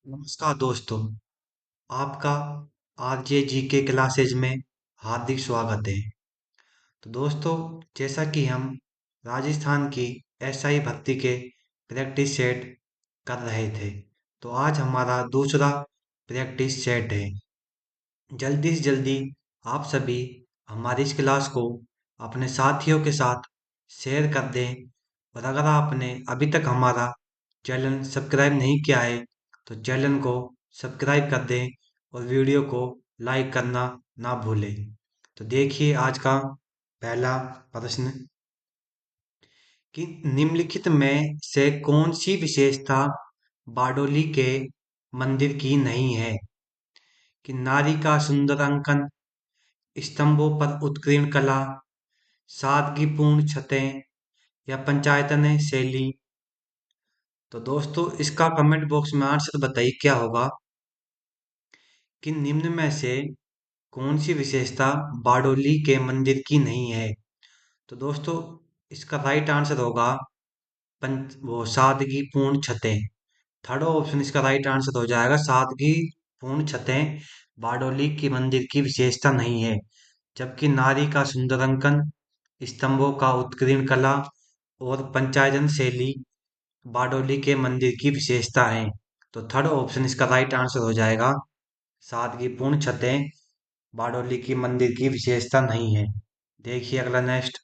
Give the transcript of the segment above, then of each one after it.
नमस्कार दोस्तों, आपका आरजे जी के क्लासेज में हार्दिक स्वागत है। तो दोस्तों, जैसा कि हम राजस्थान की एसआई भर्ती के प्रैक्टिस सेट कर रहे थे, तो आज हमारा दूसरा प्रैक्टिस सेट है। जल्दी से जल्दी आप सभी हमारी इस क्लास को अपने साथियों के साथ शेयर कर दें। और अगर आपने अभी तक हमारा चैनल सब्सक्राइब नहीं किया है तो चैनल को सब्सक्राइब कर दें और वीडियो को लाइक करना ना भूलें। तो देखिए आज का पहला प्रश्न कि निम्नलिखित में से कौन सी विशेषता बारडोली के मंदिर की नहीं है? कि नारी का सुंदर अंकन, स्तंभों पर उत्कीर्ण कला, सादगीपूर्ण छतें या पंचायतन शैली। तो दोस्तों, इसका कमेंट बॉक्स में आंसर बताइए क्या होगा कि निम्न में से कौन सी विशेषता बारडोली के मंदिर की नहीं है? तो दोस्तों, इसका राइट आंसर होगा पंच वो सादगीपूर्ण छतें। थर्ड ऑप्शन इसका राइट आंसर हो जाएगा, सादगीपूर्ण छतें बारडोली की मंदिर की विशेषता नहीं है। जबकि नारी का सुंदर अंकन, स्तंभों का उत्कीर्ण कला और पंचायतन शैली बारडोली के मंदिर की विशेषता है। तो थर्ड ऑप्शन इसका राइट आंसर हो जाएगा, सादगीपूर्ण छतें बारडोली की मंदिर की विशेषता नहीं है। देखिए अगला नेक्स्ट।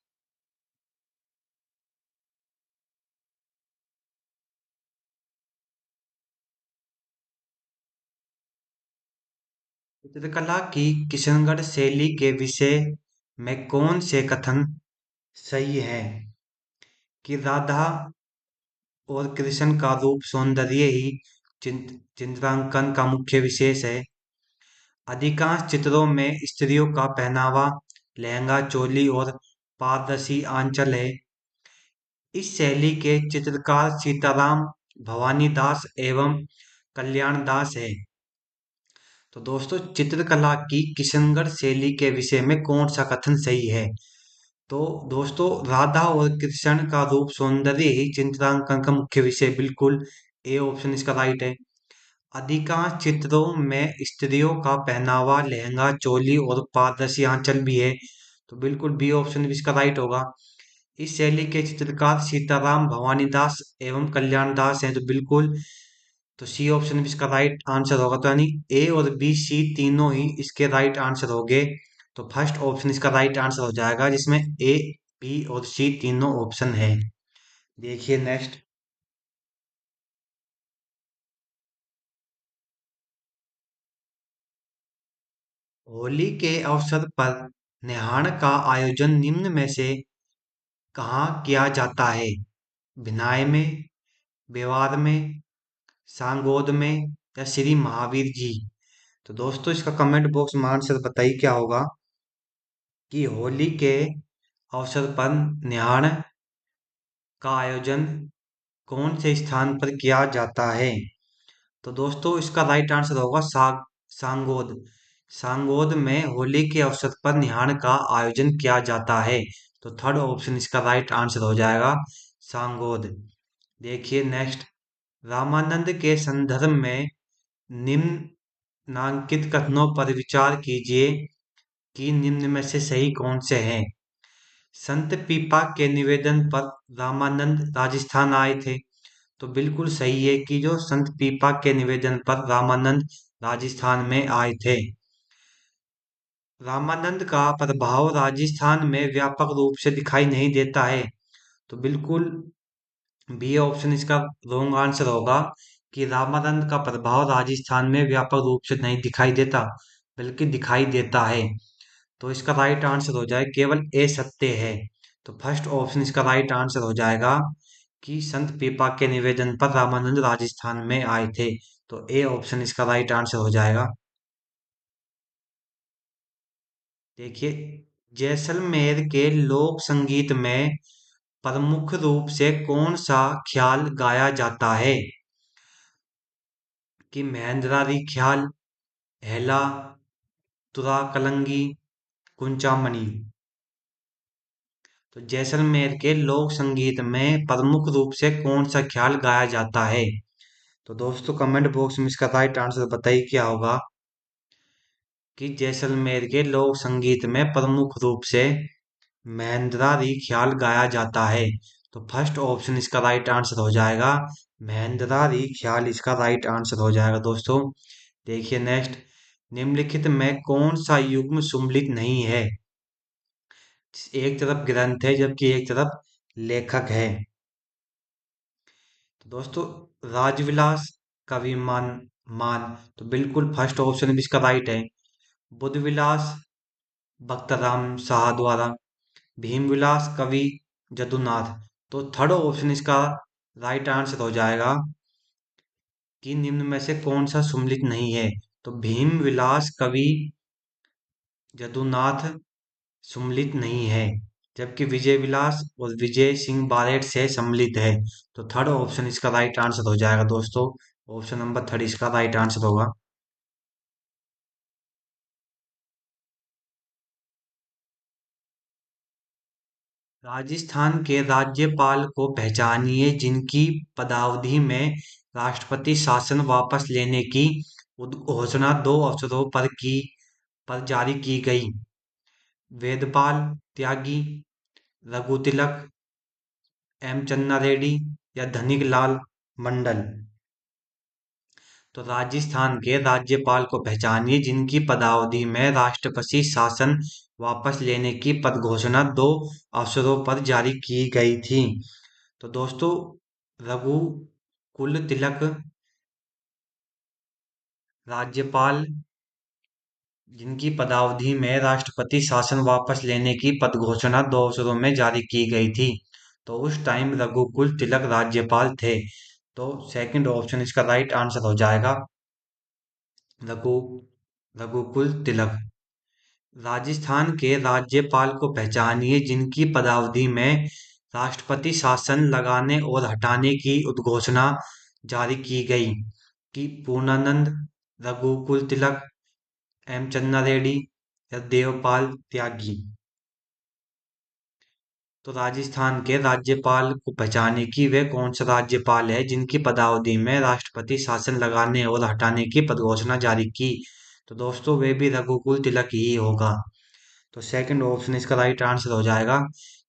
चित्रकला की किशनगढ़ शैली के विषय में कौन से कथन सही है? कि राधा और कृष्ण का रूप सौंदर्य ही चित्रांकन का मुख्य विशेष है। अधिकांश चित्रों में स्त्रियों का पहनावा लहंगा, चोली और पारदर्शी आंचल है। इस शैली के चित्रकार सीताराम, भवानी दास एवं कल्याण दास है। तो दोस्तों, चित्रकला की किशनगढ़ शैली के विषय में कौन सा कथन सही है? तो दोस्तों, राधा और कृष्ण का रूप सौंदर्य ही चित्रांकन का मुख्य विषय, बिल्कुल ए ऑप्शन इसका राइट है। अधिकांश चित्रों में स्त्रियों का पहनावा लहंगा, चोली और पारदर्शी आंचल भी है। तो बिल्कुल बी ऑप्शन भी इसका राइट होगा। इस शैली के चित्रकार सीताराम, भवानी दास एवं कल्याण दास हैं। तो बिल्कुल, तो सी ऑप्शन भी इसका राइट आंसर होगा। तो यानी ए और बी सी तीनों ही इसके राइट आंसर हो गए। तो फर्स्ट ऑप्शन इसका राइट आंसर हो जाएगा, जिसमें ए, बी और सी तीनों ऑप्शन है। देखिए नेक्स्ट। होली के अवसर पर नेहान का आयोजन निम्न में से कहाँ किया जाता है? भिनाई में, बेवार में, सांगोद में या श्री महावीर जी। तो दोस्तों, इसका कमेंट बॉक्स में आंसर बताइए क्या होगा कि होली के अवसर पर न्याण का आयोजन कौन से स्थान पर किया जाता है? तो दोस्तों, इसका राइट आंसर होगा सांगोद। सांगोद में होली के अवसर पर निहाण का आयोजन किया जाता है। तो थर्ड ऑप्शन इसका राइट आंसर हो जाएगा, सांगोद। देखिए नेक्स्ट। रामानंद के संदर्भ में निम्नांकित कथनों पर विचार कीजिए कि निम्न में से सही कौन से हैं? संत पीपा के निवेदन पर रामानंद राजस्थान आए थे। तो बिल्कुल सही है कि जो संत पीपा के निवेदन पर रामानंद राजस्थान में आए थे। रामानंद का प्रभाव राजस्थान में व्यापक रूप से दिखाई नहीं देता है। तो बिल्कुल बी ऑप्शन इसका रॉन्ग आंसर होगा कि रामानंद का प्रभाव राजस्थान में व्यापक रूप से नहीं दिखाई देता, बल्कि दिखाई देता है। तो इसका राइट आंसर हो जाए केवल ए सत्य है। तो फर्स्ट ऑप्शन इसका राइट आंसर हो जाएगा कि संत पीपा के निवेदन पर रामानंद राजस्थान में आए थे। तो ए ऑप्शन इसका राइट आंसर हो जाएगा। देखिए, जैसलमेर के लोक संगीत में प्रमुख रूप से कौन सा ख्याल गाया जाता है? कि महेंद्रारी ख्याल, हेला, तुरा कलंगी, कुंचामणि। तो जैसलमेर के लोक संगीत में प्रमुख रूप से कौन सा ख्याल गाया जाता है? तो दोस्तों कमेंट बॉक्स में इसका राइट आंसर बताइए क्या होगा। कि जैसलमेर के लोक संगीत में प्रमुख रूप से महेंद्रारी ख्याल गाया जाता है। तो फर्स्ट ऑप्शन इसका राइट आंसर हो जाएगा, महेंद्रारी ख्याल इसका राइट आंसर हो जाएगा दोस्तों। देखिए नेक्स्ट, निम्नलिखित में कौन सा युग्म सुमेलित नहीं है। एक तरफ ग्रंथ है जबकि एक तरफ लेखक है। तो दोस्तों राजविलास, कवि मान मान, तो बिल्कुल फर्स्ट ऑप्शन भी इसका राइट है। बुद्ध विलास, भक्तराम शाह द्वारा। भीम विलास, कवि जदुनाथ। तो थर्ड ऑप्शन इसका राइट आंसर हो जाएगा कि निम्न में से कौन सा सुमेलित नहीं है। तो भीम विलास कवि जदुनाथ सम्मिलित नहीं है, जबकि विजय विलास और विजय सिंह बारेट से सम्मिलित है। तो थर्ड ऑप्शन इसका राइट आंसर हो जाएगा दोस्तों। ऑप्शन नंबर थर्ड इसका राइट आंसर होगा। राजस्थान के राज्यपाल को पहचानिए जिनकी पदावधि में राष्ट्रपति शासन वापस लेने की घोषणा दो अवसरों पर जारी की गई। वेदपाल त्यागी, रघु तिलक, एम चन्ना रेड्डी या धनिक लाल मंडल। तो राजस्थान के राज्यपाल को पहचानिए जिनकी पदावधि में राष्ट्रपति शासन वापस लेने की पद घोषणा दो अवसरों पर जारी की गई थी। तो दोस्तों रघु कुल तिलक राज्यपाल जिनकी पदावधि में राष्ट्रपति शासन वापस लेने की पद घोषणा दो अवसरों में जारी की गई थी। तो उस टाइम रघुकुल तिलक राज्यपाल थे। तो सेकंड ऑप्शन इसका राइट आंसर हो जाएगा, रघु रघुकुल तिलक। राजस्थान के राज्यपाल को पहचानिए जिनकी पदावधि में राष्ट्रपति शासन लगाने और हटाने की उद्घोषणा जारी की गई। कि पूर्णानंद, रघुकुल तिलक, एम चन्ना रेड्डी या देवपाल त्यागी। तो राजस्थान के राज्यपाल को पहचाने कि वे कौन सा राज्यपाल है जिनकी पदावधि में राष्ट्रपति शासन लगाने और हटाने की पदघोषणा जारी की। तो दोस्तों वे भी रघुकुल तिलक ही होगा। तो सेकंड ऑप्शन इसका राइट आंसर हो जाएगा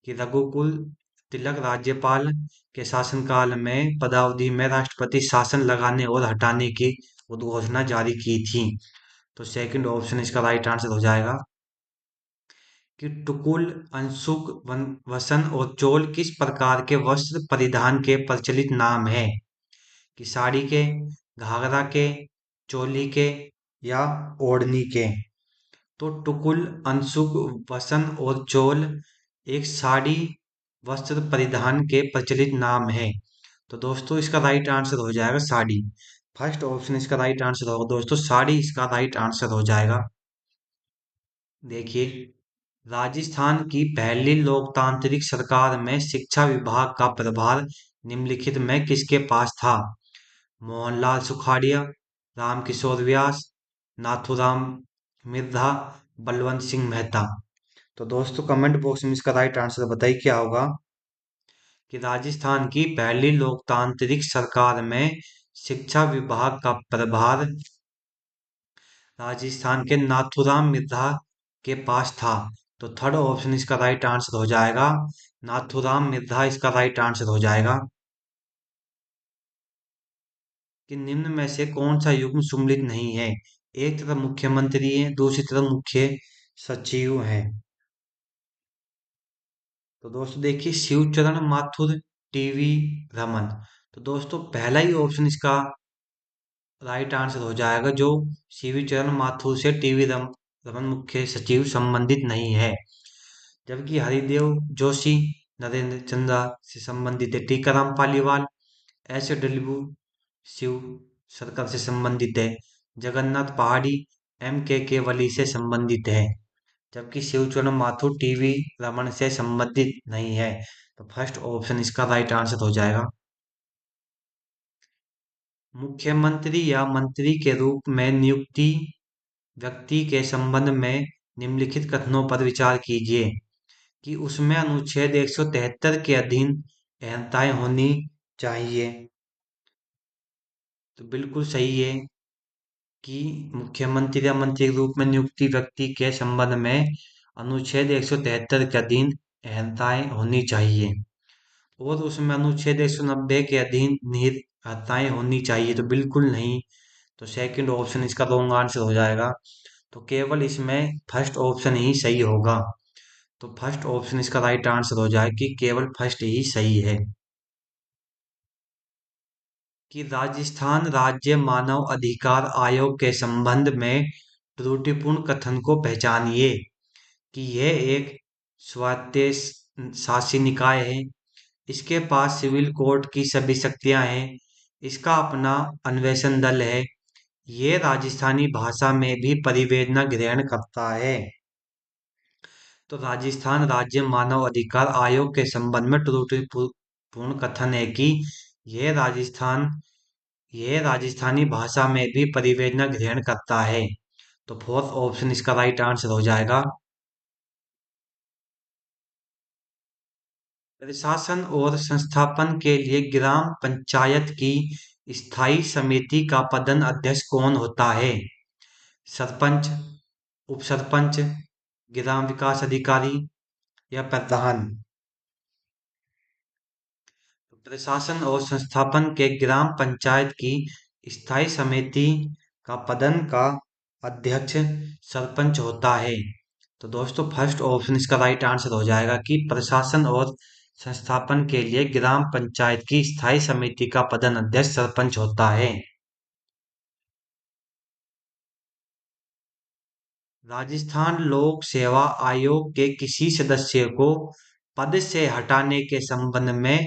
कि रघुकुल तिलक राज्यपाल के शासनकाल में पदावधि में राष्ट्रपति शासन लगाने और हटाने की उद्घोषणा जारी की थी। तो सेकंड ऑप्शन इसका राइट आंसर हो जाएगा। कि टुकुल, अंशुक, वसन और चोल किस प्रकार के वस्त्र परिधान के प्रचलित नाम है। कि साड़ी के, घाघरा के, चोली के या ओढ़नी के। तो टुकुल, अंशुक, वसन और चोल एक साड़ी वस्त्र परिधान के प्रचलित नाम है। तो दोस्तों इसका राइट आंसर हो जाएगा साड़ी। फर्स्ट ऑप्शन इसका राइट आंसर होगा दोस्तों, साड़ी इसका राइट आंसर हो जाएगा। देखिए राजस्थान की पहली लोकतांत्रिक सरकार में शिक्षा विभाग का प्रभार निम्नलिखित में किसके पास था। मोहनलाल सुखाड़िया, रामकिशोर व्यास, नाथूराम मिर्धा, बलवंत सिंह मेहता। तो दोस्तों कमेंट बॉक्स में इसका राइट आंसर बताइए क्या होगा। कि राजस्थान की पहली लोकतांत्रिक सरकार में शिक्षा विभाग का प्रभार राजस्थान के नाथूराम मिर्धा के पास था। तो थर्ड ऑप्शन इसका राइट आंसर हो जाएगा, नाथूराम मिर्धा इसका राइट आंसर हो जाएगा। कि निम्न में से कौन सा युग्म सुमेलित नहीं है। एक तरफ मुख्यमंत्री है, दूसरी तरफ मुख्य सचिव है। तो दोस्तों देखिए शिवचरण माथुर, टीवी रमन। तो दोस्तों पहला ही ऑप्शन इसका राइट आंसर हो जाएगा, जो सीवी चरण माथुर से रमन मुख्य सचिव संबंधित नहीं है। जबकि हरिदेव जोशी नरेंद्र चंद्रा से संबंधित है। Tikaram Paliwal S W Shiv circle से संबंधित है। जगन्नाथ पहाड़ी एम के केवली से संबंधित है। जबकि शिवचरण माथुर टीवी रमन से संबंधित नहीं है। तो फर्स्ट ऑप्शन इसका राइट आंसर हो जाएगा। मुख्यमंत्री या मंत्री के रूप में नियुक्ति व्यक्ति के संबंध में निम्नलिखित कथनों पर विचार कीजिए। कि उसमें अनुच्छेद 173 के अधीन अहंताएं होनी चाहिए। तो बिल्कुल सही है कि मुख्यमंत्री या मंत्री के रूप में नियुक्ति व्यक्ति के संबंध में अनुच्छेद 173 के अधीन अहर्ताएं होनी चाहिए और उसमें अनुच्छेद 190 के अधीन निहित हत्याएं होनी चाहिए, तो बिल्कुल नहीं। तो सेकंड ऑप्शन इसका रॉन्ग आंसर हो जाएगा। तो केवल इसमें फर्स्ट ऑप्शन ही सही होगा। तो फर्स्ट ऑप्शन इसका राइट आंसर हो जाए कि केवल फर्स्ट ही सही है। कि राजस्थान राज्य मानव अधिकार आयोग के संबंध में त्रुटिपूर्ण कथन को पहचानिए। कि यह एक स्वायत्त शासी निकाय है, इसके पास सिविल कोर्ट की सभी शक्तियां हैं, इसका अपना अन्वेषण दल है, ये राजस्थानी भाषा में भी परिवेदना ग्रहण करता है। तो राजस्थान राज्य मानव अधिकार आयोग के संबंध में त्रुटिपूर्ण कथन है कि यह राजस्थान यह राजस्थानी भाषा में भी परिवेदना ग्रहण करता है। तो फोर्थ ऑप्शन इसका राइट आंसर हो जाएगा। प्रशासन और संस्थापन के लिए ग्राम पंचायत की स्थायी समिति का पदन अध्यक्ष कौन होता है? सरपंच, उप सरपंच, ग्राम विकास अधिकारी या प्रधान? प्रशासन और संस्थापन के ग्राम पंचायत की स्थायी समिति का पदन का अध्यक्ष सरपंच होता है। तो दोस्तों फर्स्ट ऑप्शन इसका राइट आंसर हो जाएगा कि प्रशासन और संस्थापन के लिए ग्राम पंचायत की स्थायी समिति का पदन अध्यक्ष सरपंच होता है। राजस्थान लोक सेवा आयोग के किसी सदस्य को पद से हटाने के संबंध में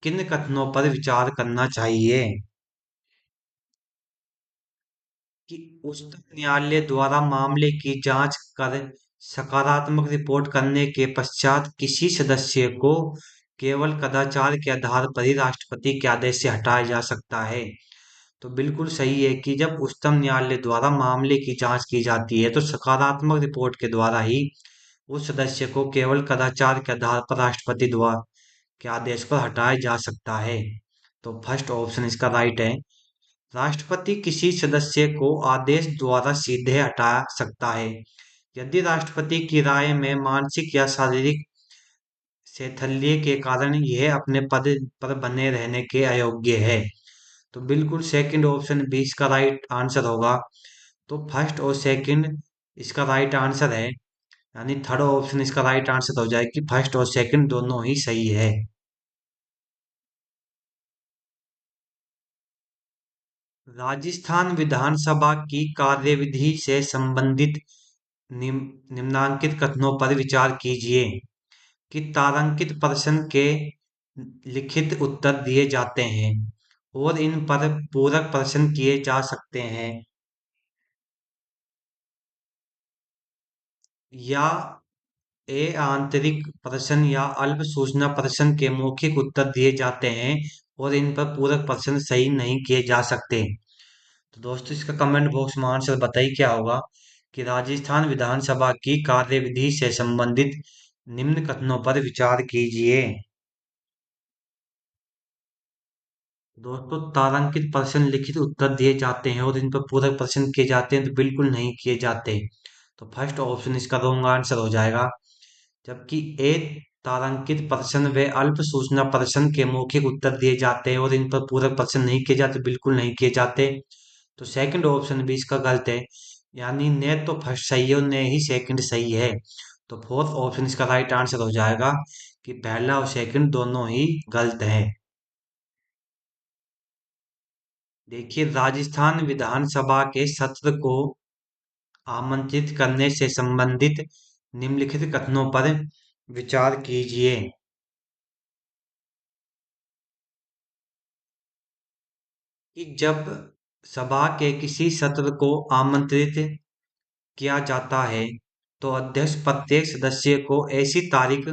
किन कथनों पर विचार करना चाहिए? कि उच्चतम न्यायालय द्वारा मामले की जांच कर सकारात्मक रिपोर्ट करने के पश्चात किसी सदस्य को केवल कदाचार के आधार पर ही राष्ट्रपति के आदेश से हटाया जा सकता है। तो बिल्कुल सही है कि जब उच्चतम न्यायालय द्वारा मामले की जांच की जाती है तो सकारात्मक रिपोर्ट के द्वारा ही उस सदस्य को केवल कदाचार के आधार पर राष्ट्रपति द्वारा के आदेश पर हटाया जा सकता है। तो फर्स्ट ऑप्शन इसका राइट है। राष्ट्रपति किसी सदस्य को आदेश द्वारा सीधे हटा सकता है यदि राष्ट्रपति की राय में मानसिक या शारीरिक शैथिल्य के कारण यह अपने पद पर बने रहने के अयोग्य है। तो बिल्कुल सेकंड ऑप्शन भी इसका राइट आंसर होगा। तो फर्स्ट और सेकंड इसका राइट आंसर है, यानी थर्ड ऑप्शन इसका राइट आंसर हो जाए कि फर्स्ट और सेकंड दोनों ही सही है। राजस्थान विधानसभा की कार्यविधि से संबंधित निम्नांकित कथनों पर विचार कीजिए। कि तारांकित प्रश्न के लिखित उत्तर दिए जाते हैं और इन पर पूरक प्रश्न किए जा सकते हैं, या आंतरिक प्रश्न या अल्प सूचना प्रश्न के मौखिक उत्तर दिए जाते हैं और इन पर पूरक प्रश्न सही नहीं किए जा सकते। तो दोस्तों इसका कमेंट बॉक्स में आंसर बताइए क्या होगा। कि राजस्थान विधानसभा की कार्यविधि से संबंधित निम्न कथनों पर विचार कीजिए। दोस्तों तारांकित प्रश्न लिखित उत्तर दिए जाते हैं और इन पर पूरक प्रश्न किए जाते हैं, तो बिल्कुल नहीं किए जाते। तो फर्स्ट ऑप्शन इसका रॉन्ग आंसर हो जाएगा। जबकि ए तारांकित प्रश्न व अल्प सूचना प्रश्न के मौखिक उत्तर दिए जाते हैं और इन पर पूरक प्रश्न नहीं किए जाते, बिल्कुल नहीं किए जाते। तो सेकंड ऑप्शन भी इसका गलत है, यानी न तो फर्स्ट सही है और न ही सेकंड सही है। तो फोर्थ ऑप्शन इसका राइट आंसर हो जाएगा कि पहला और सेकंड दोनों ही गलत है। देखिए राजस्थान विधानसभा के सत्र को आमंत्रित करने से संबंधित निम्नलिखित कथनों पर विचार कीजिए। कि जब सभा के किसी सत्र को आमंत्रित किया जाता है तो अध्यक्ष प्रत्येक सदस्य को ऐसी तारीख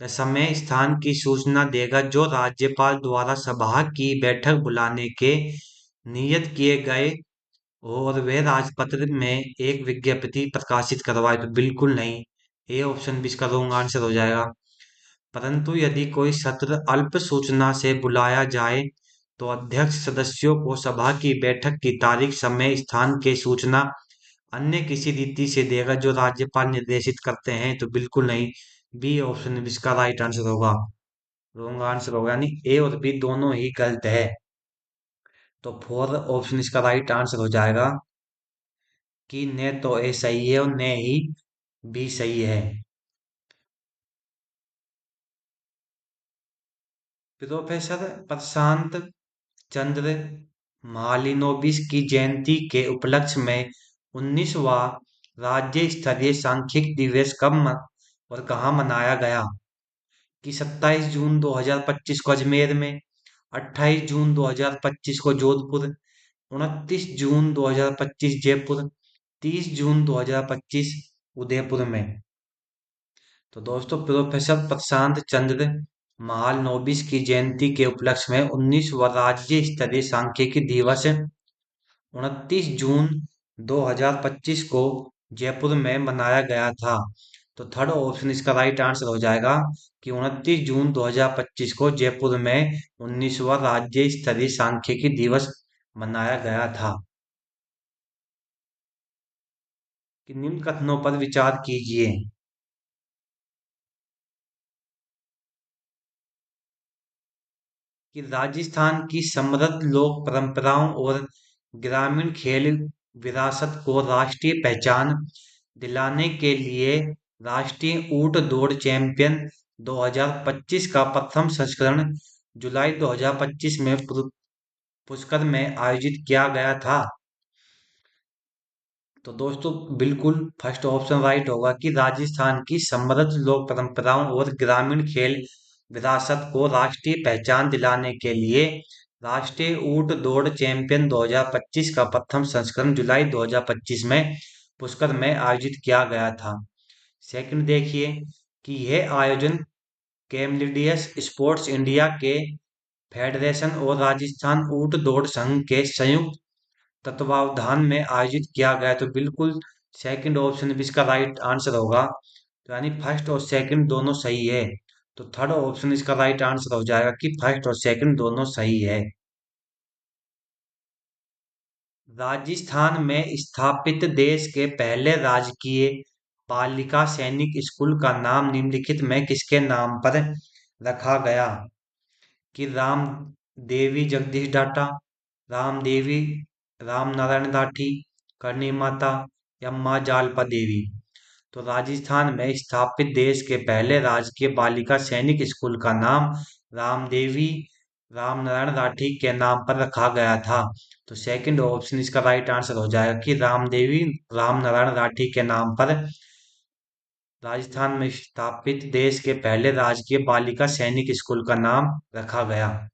या समय स्थान की सूचना देगा जो राज्यपाल द्वारा सभा की बैठक बुलाने के नियत किए गए और वह राजपत्र में एक विज्ञप्ति प्रकाशित करवाए, तो बिल्कुल नहीं। ए ऑप्शन भी इसका रॉन्ग आंसर हो जाएगा। परंतु यदि कोई सत्र अल्प सूचना से बुलाया जाए तो अध्यक्ष सदस्यों को सभा की बैठक की तारीख, समय, स्थान के सूचना अन्य किसी रीति से देगा जो राज्यपाल निर्देशित करते हैं। तो बिल्कुल नहीं, बी ऑप्शन इसका राइट आंसर होगा। रॉन्ग आंसर होगा, यानी ए और बी दोनों ही गलत है। तो फोर ऑप्शन इसका राइट आंसर हो जाएगा कि न तो ए सही है और न ही बी सही है। प्रोफेसर प्रशांत चंद्र महालिनोबिस की जयंती के उपलक्ष्य में 19वां राज्य स्तरीय सांख्यिकी दिवस और कहाँ मनाया गया? कि 27 जून 2025 को अजमेर में, 28 जून 2025 को जोधपुर, 29 जून 2025 जयपुर, 30 जून 2025 उदयपुर में। तो दोस्तों, प्रोफेसर प्रशांत चंद्र महालनोबिस की जयंती के उपलक्ष्य में 19वां राज्य स्तरीय सांख्यिकी दिवस 29 जून 2025 को जयपुर में मनाया गया था। तो थर्ड ऑप्शन इसका राइट आंसर हो जाएगा कि 29 जून 2025 को जयपुर में 19वां राज्य स्तरीय सांख्यिकी दिवस मनाया गया था। कि निम्न कथनों पर विचार कीजिए। कि राजस्थान की समृद्ध लोक परंपराओं और ग्रामीण खेल विरासत को राष्ट्रीय पहचान दिलाने के लिए राष्ट्रीय ऊंट दौड़ चैंपियन 2025 का प्रथम संस्करण जुलाई 2025 में पुष्कर में आयोजित किया गया था। तो दोस्तों, बिल्कुल फर्स्ट ऑप्शन राइट होगा कि राजस्थान की समृद्ध लोक परंपराओं और ग्रामीण खेल विरासत को राष्ट्रीय पहचान दिलाने के लिए राष्ट्रीय ऊंट दौड़ चैंपियन 2025 का प्रथम संस्करण जुलाई 2025 में पुष्कर में आयोजित किया गया था। सेकंड देखिए कि यह आयोजन कैमलिडियस स्पोर्ट्स इंडिया के फेडरेशन और राजस्थान ऊंट दौड़ संघ के संयुक्त तत्वावधान में आयोजित किया गया। तो बिल्कुल सेकंड ऑप्शन भी इसका राइट आंसर होगा। तो यानी फर्स्ट और सेकंड दोनों सही है। तो थर्ड ऑप्शन इसका राइट आंसर हो जाएगा कि फर्स्ट और सेकंड दोनों सही है। राजस्थान में स्थापित देश के पहले राजकीय बालिका सैनिक स्कूल का नाम निम्नलिखित में किसके नाम पर रखा गया? कि राम देवी जगदीश डाटा, राम देवी राम नारायण दाठी, करणी माता या माँ जालपा देवी। तो राजस्थान में स्थापित देश के पहले राजकीय बालिका सैनिक स्कूल का नाम रामदेवी रामनारायण राठी के नाम पर रखा गया था। तो सेकंड ऑप्शन इसका राइट आंसर हो जाएगा कि रामदेवी रामनारायण राठी के नाम पर राजस्थान में स्थापित देश के पहले राजकीय बालिका सैनिक स्कूल का नाम रखा गया।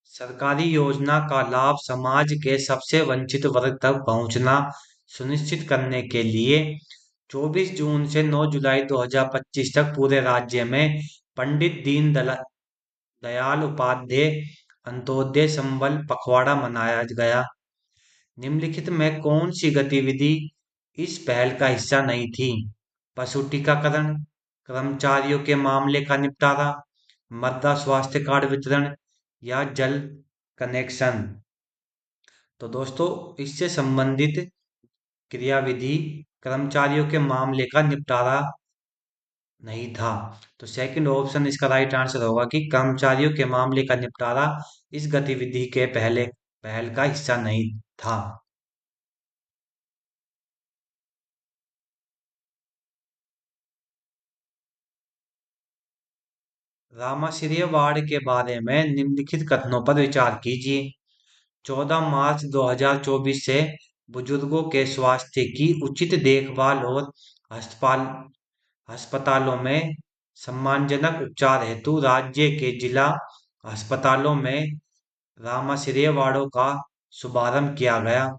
सरकारी योजना का लाभ समाज के सबसे वंचित वर्ग तक पहुंचना सुनिश्चित करने के लिए 24 जून से 9 जुलाई 2025 तक पूरे राज्य में पंडित दयाल उपाध्याय अंत्योदय संबल पखवाड़ा मनाया गया। निम्नलिखित में कौन सी गतिविधि इस पहल का हिस्सा नहीं थी? पशु टीकाकरण, कर्मचारियों के मामले का निपटारा, मृदा स्वास्थ्य कार्ड वितरण या जल कनेक्शन। तो दोस्तों, इससे संबंधित क्रियाविधि कर्मचारियों के मामले का निपटारा नहीं था। तो सेकंड ऑप्शन इसका राइट आंसर होगा कि कर्मचारियों के मामले का निपटारा इस गतिविधि के पहले पहल का हिस्सा नहीं था। रामाश्रय वार्ड के बारे में निम्नलिखित कथनों पर विचार कीजिए। 14 मार्च 2024 से बुजुर्गों के स्वास्थ्य की उचित देखभाल और अस्पताल अस्पतालों में सम्मानजनक उपचार हेतु राज्य के जिला अस्पतालों में रामाश्रय वार्डों का शुभारंभ किया गया।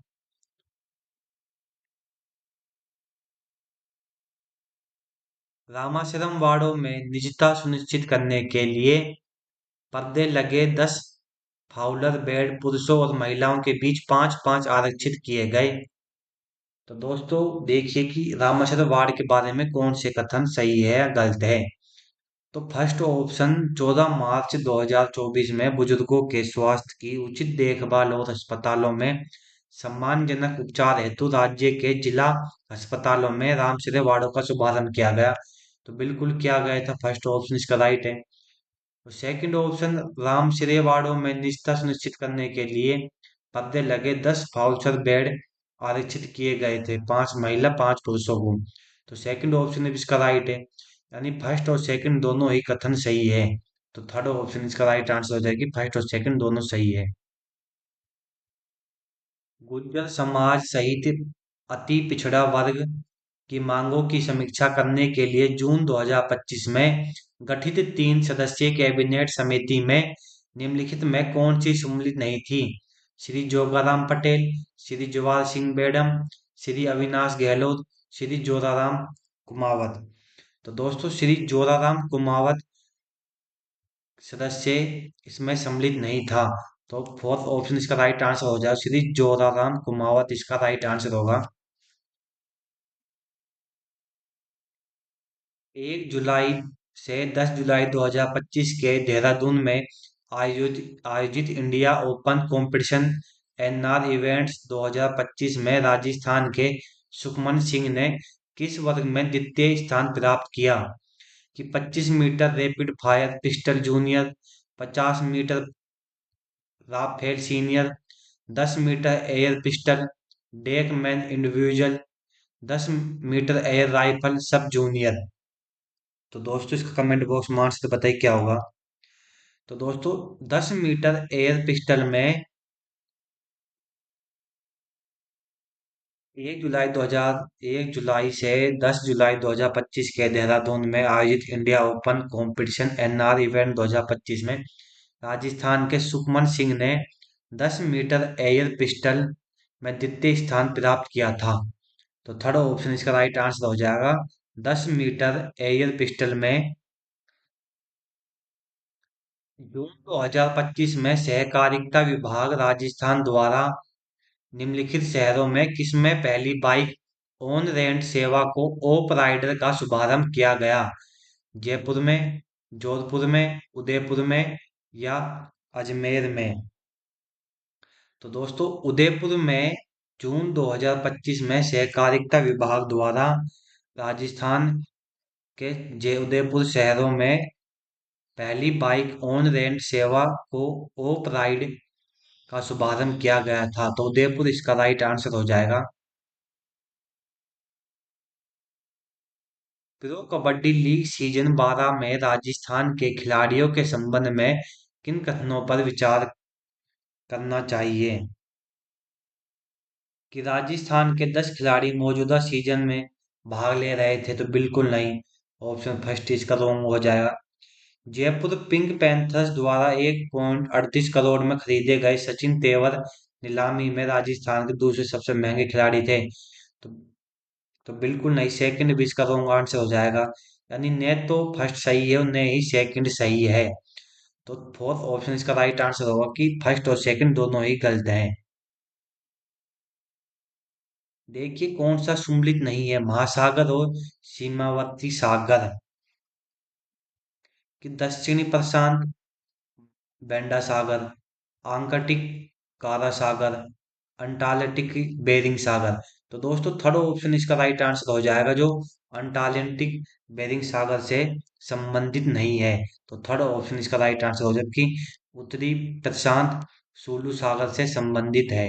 रामाश्रम वार्डों में निजता सुनिश्चित करने के लिए पर्दे लगे 10 फाउलर बेड पुरुषों और महिलाओं के बीच 5-5 आरक्षित किए गए। तो दोस्तों, देखिए कि रामाश्रम वार्ड के बारे में कौन से कथन सही है या गलत है। तो फर्स्ट ऑप्शन 14 मार्च 2024 में बुजुर्गों के स्वास्थ्य की उचित देखभाल और अस्पतालों में सम्मानजनक उपचार हेतु राज्य के जिला अस्पतालों में रामसिर वार्डों का शुभारंभ किया गया। तो बिल्कुल किया गया था, फर्स्ट ऑप्शन इसका राइट है। तो सेकंड ऑप्शन, राम सिरे वार्डों में निजता सुनिश्चित करने के लिए पर्दे लगे 10 फाउल्सर बेड आरक्षित किए गए थे, 5 महिला 5 पुरुषों को। तो सेकंड ऑप्शन इसका राइट है, यानी फर्स्ट और सेकंड दोनों ही कथन सही है। तो थर्ड ऑप्शन इसका राइट आंसर हो जाएगी, फर्स्ट और सेकंड दोनों सही है। गुर्जर समाज सहित अति पिछड़ा वर्ग की मांगों की समीक्षा करने के लिए जून 2025 में गठित 3 सदस्यीय कैबिनेट समिति में निम्नलिखित में कौन सी सम्मिलित नहीं थी? श्री जोगाराम पटेल, श्री जवाहर सिंह बेडम, श्री अविनाश गहलोत, श्री जोराराम कुमावत। तो दोस्तों, श्री जोराराम कुमावत सदस्य इसमें सम्मिलित नहीं था। तो फोर्थ ऑप्शन इसका राइट आंसर हो जाएगा, श्री जोराराम कुमावत इसका राइट आंसर होगा। 1 जुलाई से 10 जुलाई 2025 के देहरादून में आयोजित India open competition NR events 2025 में राजस्थान के सुखमन सिंह ने किस वर्ग में द्वितीय स्थान प्राप्त किया? कि 25 meter rapid fire pistol junior, 50 meter rifle senior, 10 meter air pistol deck man individual, 10 meter air rifle sub junior. तो दोस्तों, इसका कमेंट बॉक्स में आंसर बताइए क्या होगा। तो दोस्तों, 10 मीटर एयर पिस्टल में 1 जुलाई से 10 जुलाई 2025 के देहरादून में आयोजित India open competition NR event 2025 में राजस्थान के सुखमन सिंह ने 10 मीटर एयर पिस्टल में द्वितीय स्थान प्राप्त किया था। तो थर्ड ऑप्शन इसका राइट आंसर हो जाएगा, 10 मीटर एयर पिस्टल में। जून 2025 में सहकारिता विभाग राजस्थान द्वारा निम्नलिखित शहरों में किसमें पहली बाइक ऑन रेंट सेवा को ऑफ राइडर का शुभारंभ किया गया? जयपुर में, जोधपुर में, उदयपुर में या अजमेर में? तो दोस्तों, उदयपुर में जून 2025 में सहकारिता विभाग द्वारा राजस्थान के जय उदयपुर शहरों में पहली बाइक ऑन रेंट सेवा को ऑफ राइड का शुभारंभ किया गया था। तो उदयपुर इसका राइट आंसर हो जाएगा। प्रो कबड्डी लीग सीजन 12 में राजस्थान के खिलाड़ियों के संबंध में किन कथनों पर विचार करना चाहिए? कि राजस्थान के 10 खिलाड़ी मौजूदा सीजन में भाग ले रहे थे? तो बिल्कुल नहीं, ऑप्शन फर्स्ट इसका रॉन्ग हो जाएगा। जयपुर पिंक पैंथर्स द्वारा 1.38 करोड़ में खरीदे गए सचिन तेवर नीलामी में राजस्थान के दूसरे सबसे महंगे खिलाड़ी थे। तो तो बिल्कुल नहीं, सेकंड भी इसका रॉन्ग आंसर हो जाएगा। यानी न तो फर्स्ट सही है और न ही सेकंड सही है। तो फोर्थ ऑप्शन इसका राइट आंसर होगा कि फर्स्ट और सेकंड दोनों ही गलत हैं। देखिए कौन सा सम्मिलित नहीं है, महासागर और सीमावर्ती सागर। कि दक्षिणी प्रशांत बेंडा सागर, आर्कटिक काला सागर, अंटार्कटिक बेरिंग सागर। तो दोस्तों, थर्ड ऑप्शन इसका राइट आंसर हो जाएगा, जो अंटार्कटिक बेरिंग सागर से संबंधित नहीं है। तो थर्ड ऑप्शन इसका राइट आंसर हो, जबकि उत्तरी प्रशांत सुलू सागर से संबंधित है।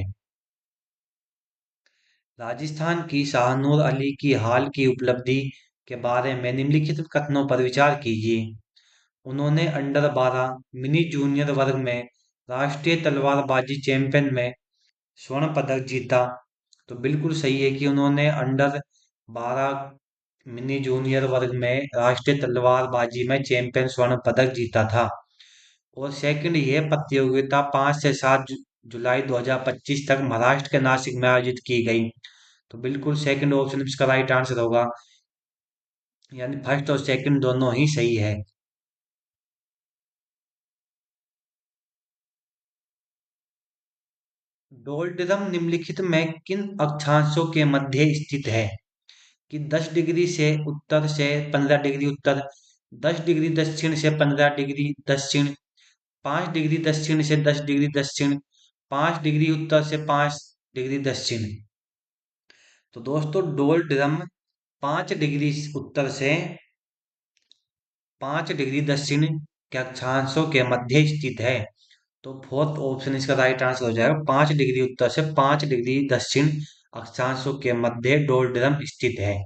राजस्थान की शाहनूर अली की हाल की उपलब्धि के बारे में निम्नलिखित कथनों पर विचार कीजिए। उन्होंने अंडर 12 मिनी जूनियर वर्ग में राष्ट्रीय तलवारबाजी चैंपियन में स्वर्ण पदक जीता। तो बिल्कुल सही है कि उन्होंने अंडर 12 मिनी जूनियर वर्ग में राष्ट्रीय तलवारबाजी में चैंपियन स्वर्ण पदक जीता था। और सेकंड, ये प्रतियोगिता 5 से 7 जुलाई 2025 तक महाराष्ट्र के नासिक में आयोजित की गई। तो बिल्कुल सेकंड ऑप्शन इसका राइट आंसर होगा, यानी फर्स्ट और सेकंड दोनों ही सही है। डोल्ड्रम निम्नलिखित में किन अक्षांशों के मध्य स्थित है? कि 10 डिग्री से उत्तर से 15 डिग्री उत्तर, 10 डिग्री दक्षिण से 15 डिग्री दक्षिण, 5 डिग्री दक्षिण से 10 डिग्री दक्षिण, 5 डिग्री उत्तर से 5 डिग्री दक्षिण। तो दोस्तों डोल ड्रम 5 डिग्री उत्तर से 5 डिग्री दक्षिण के अक्षांशों के मध्य स्थित है। तो फोर्थ ऑप्शन इसका राइट आंसर हो जाएगा, 5 डिग्री उत्तर से 5 डिग्री दक्षिण अक्षांशों के मध्य डोल ड्रम स्थित है।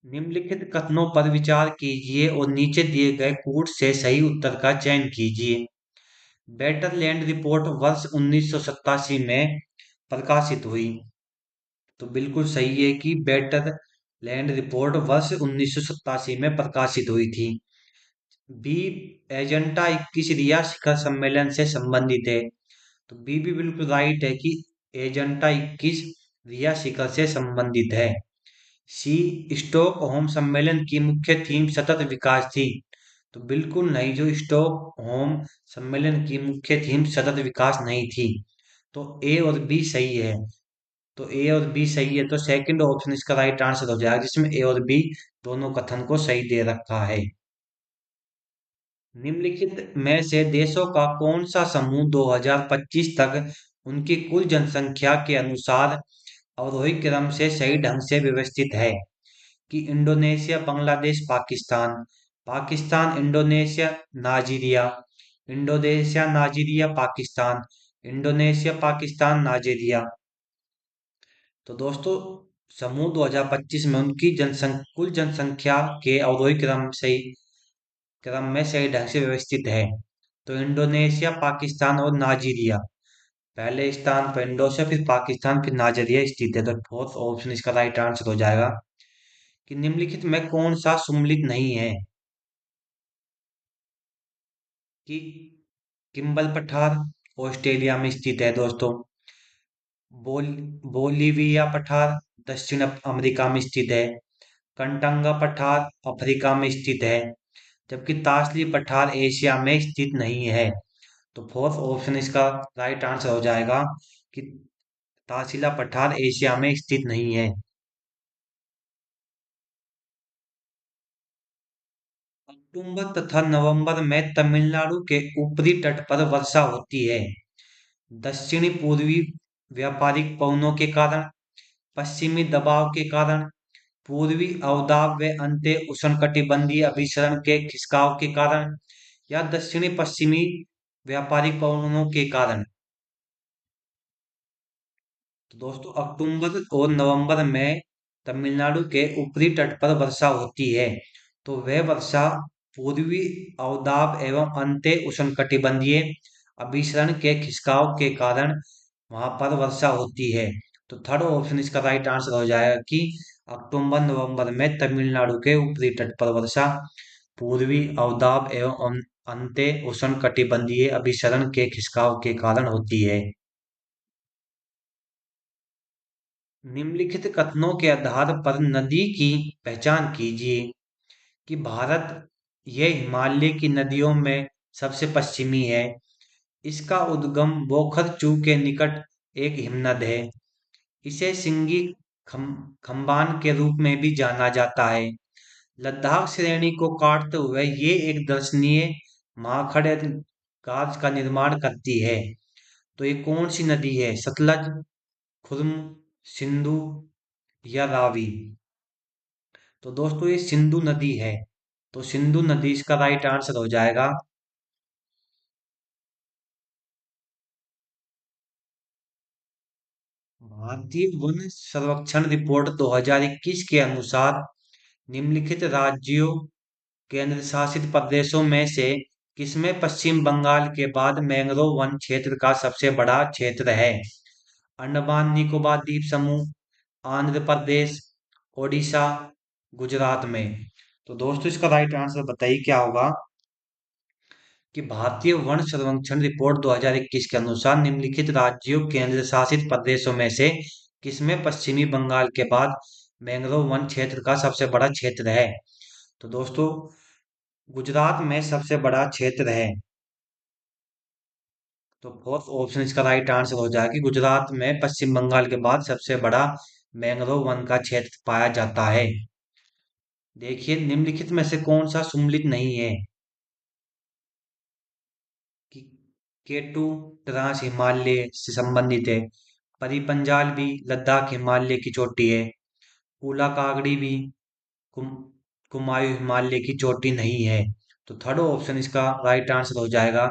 निम्नलिखित कथनों पर विचार कीजिए और नीचे दिए गए कूट से सही उत्तर का चयन कीजिए। बेटर लैंड रिपोर्ट वर्ष 1987 में प्रकाशित हुई। तो बिल्कुल सही है कि बेटर लैंड रिपोर्ट वर्ष 1987 में प्रकाशित हुई थी। बी, एजेंडा 21 रिया शिखर सम्मेलन से संबंधित है। तो बी भी बिल्कुल राइट है कि एजेंडा 21 रिया शिखर से संबंधित है। सी, स्टॉकहोम सम्मेलन की मुख्य थीम सतत विकास थी। तो बिल्कुल नहीं, जो स्टॉकहोम सम्मेलन की मुख्य थीम सतत विकास नहीं थी। तो ए और बी सही है। तो ए और बी सही है, तो सेकंड ऑप्शन इसका राइट आंसर हो जाएगा, जिसमें ए और बी दोनों कथन को सही दे रखा है। निम्नलिखित में से देशों का कौन सा समूह 2025 तक उनकी कुल जनसंख्या के अनुसार अवरोही क्रम से सही ढंग से व्यवस्थित है? कि Indonesia, Bangladesh, Pakistan, Pakistan, Indonesia, Nigeria, Indonesia, Nigeria, Pakistan, Indonesia, Pakistan, Nigeria. तो दोस्तों समूह 2025 में उनकी कुल जनसंख्या के अवरोही क्रम में सही ढंग से व्यवस्थित है। तो इंडोनेशिया, पाकिस्तान और नाइजीरिया, पहले स्थान पर इंडोनेशिया, फिर पाकिस्तान, फिर नाइजीरिया स्थित है। तो फोर्थ ऑप्शन इसका राइट आंसर हो जाएगा कि निम्नलिखित में कौन सा सम्मिलित नहीं है? कि किम्बल पठार ऑस्ट्रेलिया में स्थित है दोस्तों। बोल बोलीविया पठार दक्षिण अमेरिका में स्थित है। कंटंगा पठार अफ्रीका में स्थित है, जबकि तासली पठार एशिया में स्थित नहीं है। तो फोर्थ ऑप्शन इसका राइट आंसर हो जाएगा कि तासिला पठार एशिया में स्थित नहीं है। अक्टूबर तथा नवंबर में तमिलनाडु के ऊपरी तट पर वर्षा होती है। दक्षिणी पूर्वी व्यापारिक पवनों के कारण, पश्चिमी दबाव के कारण, पूर्वी अवदाब व अंत्य उष्णकटिबंधीय अभिसरण के खिसकाव के कारण, या दक्षिणी पश्चिमी व्यापारिक पवनों के कारण। तो दोस्तों अक्टूबर और नवंबर में तमिलनाडु के ऊपरी तट पर वर्षा होती है। तो वह वर्षा पूर्वी अवदाब एवं अंत्य उष्णकटिबंधीय अभिसरण के खिसकाव के कारण वहां पर वर्षा होती है। तो थर्ड ऑप्शन इसका राइट आंसर हो जाएगा कि अक्टूबर नवंबर में तमिलनाडु के ऊपरी तट पर वर्षा पूर्वी अवदाब एवं अंत्य उष्णकटिबंधीय अभिसरण के खिसकाव के कारण होती है। निम्नलिखित कथनों के आधार पर नदी की पहचान कीजिए। कि भारत यह हिमालय की नदियों में सबसे पश्चिमी है। इसका उद्गम बोखरचू के निकट एक हिमनद है। इसे सिंगी खंबान के रूप में भी जाना जाता है। लद्दाख श्रेणी को काटते हुए ये एक दर्शनीय महाखड़े गाज का निर्माण करती है। तो ये कौन सी नदी है? सतलज, खुर्म, सिंधु या रावी? तो दोस्तों ये सिंधु नदी है। तो सिंधु नदी इसका राइट आंसर हो जाएगा। भारतीय वन सर्वेक्षण रिपोर्ट 2021 के अनुसार निम्नलिखित राज्यों केंद्र शासित प्रदेशों में से किसमें पश्चिम बंगाल के बाद मैंग्रोव वन क्षेत्र का सबसे बड़ा क्षेत्र है? अंडमान निकोबार द्वीप समूह, आंध्र प्रदेश, ओडिशा, गुजरात में। तो दोस्तों इसका राइट आंसर बताइए क्या होगा? कि भारतीय वन सर्वेक्षण रिपोर्ट 2021 के अनुसार निम्नलिखित राज्यों केंद्र शासित प्रदेशों में से किसमें पश्चिमी बंगाल के बाद मैंग्रोव वन क्षेत्र का सबसे बड़ा क्षेत्र है? तो दोस्तों गुजरात में सबसे बड़ा क्षेत्र है। तो फोर्थ ऑप्शन इसका राइट आंसर हो जाएगा कि गुजरात में पश्चिम बंगाल के बाद सबसे बड़ा मैंग्रोव वन का क्षेत्र पाया जाता है। देखिए, निम्नलिखित में से कौन सा सुमेलित नहीं है? कि केटू ट्रांस हिमालय से संबंधित है। परीपंजाल भी लद्दाख हिमालय की चोटी है। कूला कागड़ी भी कुम कुमायूं हिमालय की चोटी नहीं है। तो थर्ड ऑप्शन इसका राइट आंसर हो जाएगा।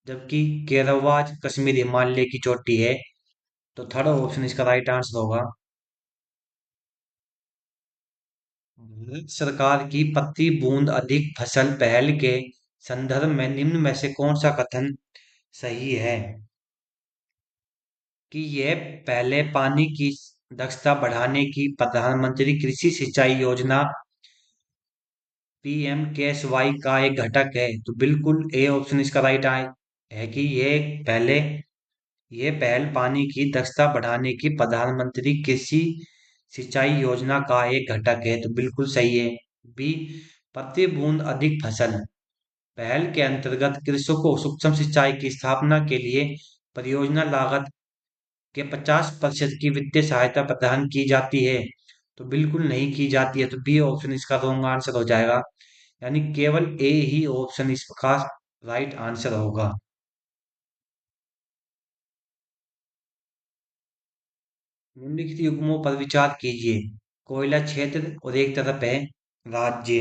जबकि केरवाज कश्मीर हिमालय की चोटी है। तो थर्ड ऑप्शन इसका राइट आंसर होगा। भारत सरकार की प्रति बूंद अधिक फसल पहल के संदर्भ में निम्न में से कौन सा कथन सही है? कि यह पहले पानी की दक्षता बढ़ाने की प्रधानमंत्री कृषि सिंचाई योजना पीएम का एक घटक है। तो बिल्कुल ए ऑप्शन इसका राइट आए है कि ये पहल पानी की दक्षता बढ़ाने की प्रधानमंत्री कृषि सिंचाई योजना का एक घटक है। तो बिल्कुल सही है। बी, प्रति बूंद अधिक फसल पहल के अंतर्गत कृषकों को सूक्ष्म सिंचाई की स्थापना के लिए परियोजना लागत के 50% की वित्तीय सहायता प्रदान की जाती है। तो बिल्कुल नहीं की जाती है। तो बी ऑप्शन इसका रॉन्ग आंसर हो जाएगा। यानी केवल ए ही ऑप्शन इसका राइट आंसर होगा। निम्नलिखित युग्मों पर विचार कीजिए। कोयला क्षेत्र और एक तरफ है राज्य।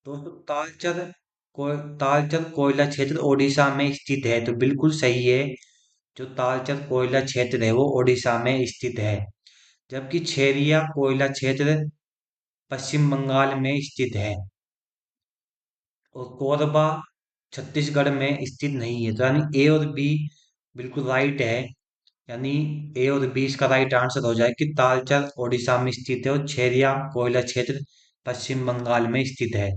दोस्तों, तालचर कोयला क्षेत्र ओडिशा में स्थित है। तो बिल्कुल सही है। जो तालचर कोयला क्षेत्र है वो ओडिशा में स्थित है। जबकि छेरिया कोयला क्षेत्र पश्चिम बंगाल में स्थित है। और कोरबा छत्तीसगढ़ में स्थित नहीं है। तो यानी ए और बी बिल्कुल राइट है। यानी ए और बी इसका राइट आंसर हो जाए कि तालचर ओडिशा में स्थित है और छेरिया कोयला क्षेत्र पश्चिम बंगाल में स्थित है।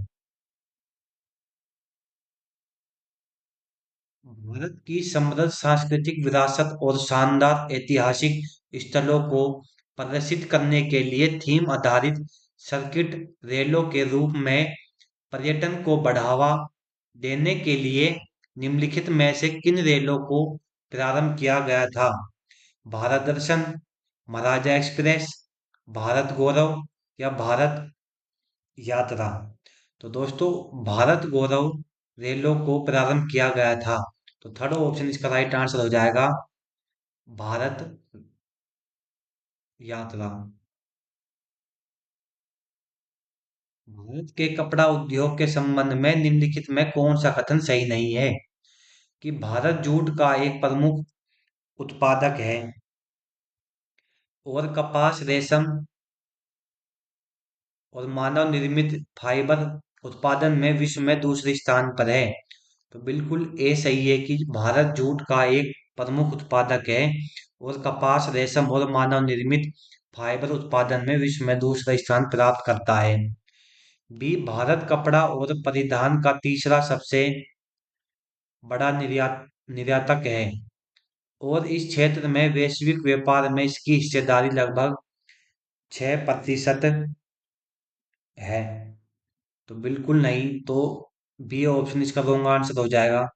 भारत की समृद्ध सांस्कृतिक विरासत और शानदार ऐतिहासिक स्थलों को प्रदर्शित करने के लिए थीम आधारित सर्किट रेलों के रूप में पर्यटन को बढ़ावा देने के लिए निम्नलिखित में से किन रेलों को प्रारंभ किया गया था? भारत दर्शन, महाराजा एक्सप्रेस, भारत गौरव या भारत यात्रा? तो दोस्तों, भारत गौरव रेलों को प्रारंभ किया गया था। तो थर्ड ऑप्शन इसका राइट आंसर हो जाएगा भारत यात्रा। भारत के कपड़ा उद्योग के संबंध में निम्नलिखित में कौन सा कथन सही नहीं है? कि भारत जूट का एक प्रमुख उत्पादक है और कपास रेशम और मानव निर्मित फाइबर उत्पादन में विश्व में दूसरे स्थान पर है। तो बिल्कुल ए सही है कि भारत जूट का एक प्रमुख उत्पादक है और कपास रेशम और मानव निर्मित फाइबर उत्पादन में विश्व में दूसरा स्थान प्राप्त करता है। बी, भारत कपड़ा और परिधान का तीसरा सबसे बड़ा निर्यातक है और इस क्षेत्र में वैश्विक व्यापार में इसकी हिस्सेदारी लगभग 6% है। तो बिल्कुल नहीं। तो बी ऑप्शन इसका रॉन्ग आंसर हो जाएगा।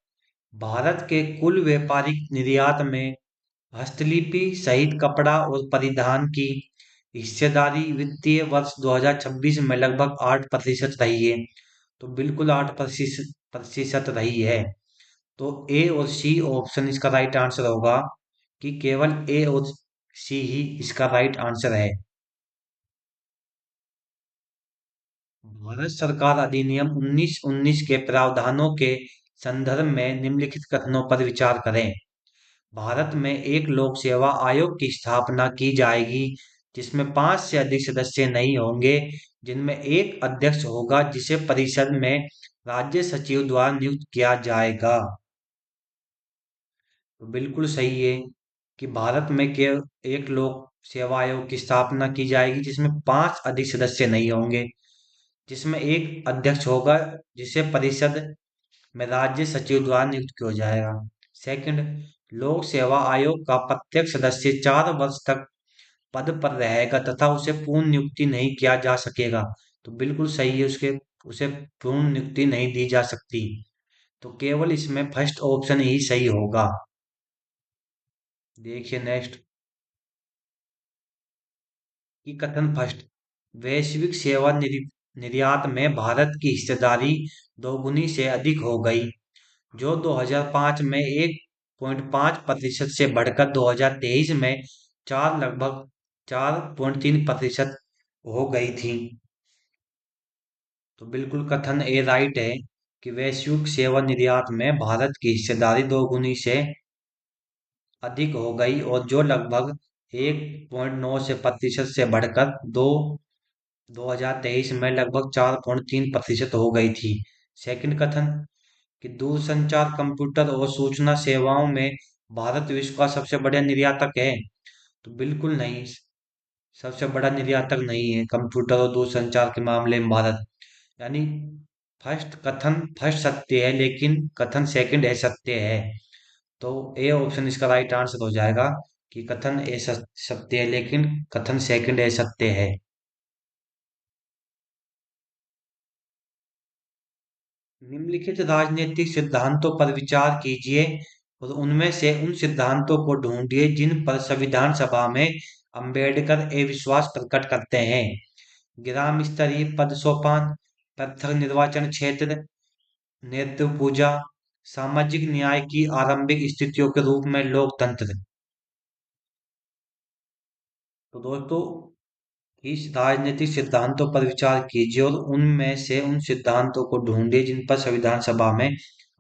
भारत के कुल व्यापारिक निर्यात में हस्तलिपि सहित कपड़ा और परिधान की हिस्सेदारी वित्तीय वर्ष 2026 में लगभग 8% रही है। तो बिल्कुल 8% रही है। तो ए और सी ऑप्शन इसका राइट आंसर होगा कि केवल ए और सी ही इसका राइट आंसर है। भारत सरकार अधिनियम 1919 के प्रावधानों के संदर्भ में निम्नलिखित कथनों पर विचार करें। भारत में एक लोक सेवा आयोग की स्थापना की जाएगी जिसमें 5 से अधिक सदस्य नहीं होंगे, जिनमें एक अध्यक्ष होगा जिसे परिषद में राज्य सचिव द्वारा नियुक्त किया जाएगा। तो बिल्कुल सही है कि भारत में केवल एक लोक सेवा आयोग की स्थापना की जाएगी जिसमें 5 अधिक सदस्य नहीं होंगे, जिसमें एक अध्यक्ष होगा जिसे परिषद में राज्य सचिव द्वारा नियुक्त किया जाएगा। सेकंड, लोक सेवा आयोग का प्रत्येक सदस्य 4 वर्ष तक पद पर रहेगा तथा उसे पूर्ण नियुक्ति नहीं किया जा सकेगा। तो बिल्कुल सही है। उसे पूर्ण नियुक्ति नहीं दी जा सकती। तो केवल इसमें फर्स्ट ऑप्शन ही सही होगा। देखिए नेक्स्ट, की कथन फर्स्ट, वैश्विक सेवा निर्यात में भारत की हिस्सेदारी दोगुनी से अधिक हो गई, जो 2005 में 1.5% से बढ़कर 2023 में चार लगभग 4.3% हो गई थी। तो बिल्कुल कथन ए राइट है कि वैश्विक सेवा निर्यात में भारत की हिस्सेदारी दोगुनी से अधिक हो गई, और जो लगभग 1.9 से प्रतिशत से बढ़कर 2023 में लगभग 4.3% हो गई थी। सेकंड कथन कि दूरसंचार, कंप्यूटर और सूचना सेवाओं में भारत विश्व का सबसे बड़ा निर्यातक है। तो बिल्कुल नहीं, सबसे बड़ा निर्यातक नहीं है कंप्यूटर और दूरसंचार के मामले में भारत। यानी फर्स्ट सत्य है, लेकिन कथन सेकंड असत्य है। तो ए ऑप्शन इसका राइट आंसर हो जाएगा कि कथन ए सत्य है, लेकिन कथन सेकंड असत्य है। निम्नलिखित राजनीतिक सिद्धांतों पर विचार कीजिए और उनमें से उन सिद्धांतों को ढूंढिए जिन पर संविधान सभा में अंबेडकर अविश्वास प्रकट करते हैं। ग्राम स्तरीय पद सोपान, पृथक निर्वाचन क्षेत्र, नेतृत्व पूजा, सामाजिक न्याय की आरंभिक स्थितियों के रूप में लोकतंत्र। तो दोस्तों, इस राजनीतिक सिद्धांतों पर विचार कीजिए और उनमें से उन सिद्धांतों को ढूंढिए जिन पर संविधान सभा में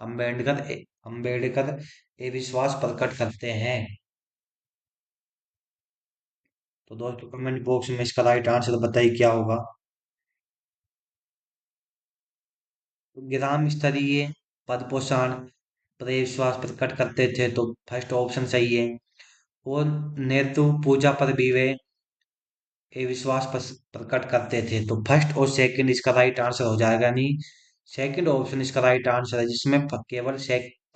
अंबेडकर अंबेडकर ये विश्वास प्रकट करते हैं। तो दोस्तों, कमेंट बॉक्स में इसका राइट आंसर बताइए क्या होगा। तो ग्राम स्तरीय पद पोषण पर ये विश्वास प्रकट करते थे, तो फर्स्ट ऑप्शन सही है। और नेतृत्व पूजा पर भी वे ये विश्वास प्रकट करते थे, तो फर्स्ट और सेकंड इसका राइट आंसर हो जाएगा। नहीं, सेकंड ऑप्शन इसका राइट आंसर है, जिसमें केवल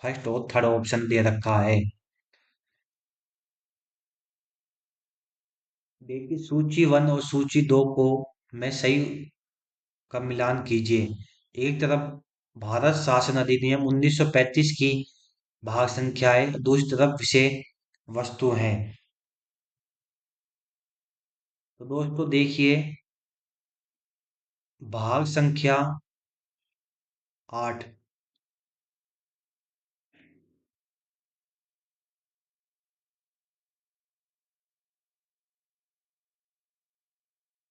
फर्स्ट और थर्ड ऑप्शन दे रखा है। देखिए, सूची वन और सूची दो को मैं सही का मिलान कीजिए। एक तरफ भारत शासन अधिनियम 1935 की भाग संख्या है, दूसरी तरफ विषय वस्तु है। तो दोस्तों देखिए, भाग संख्या 8।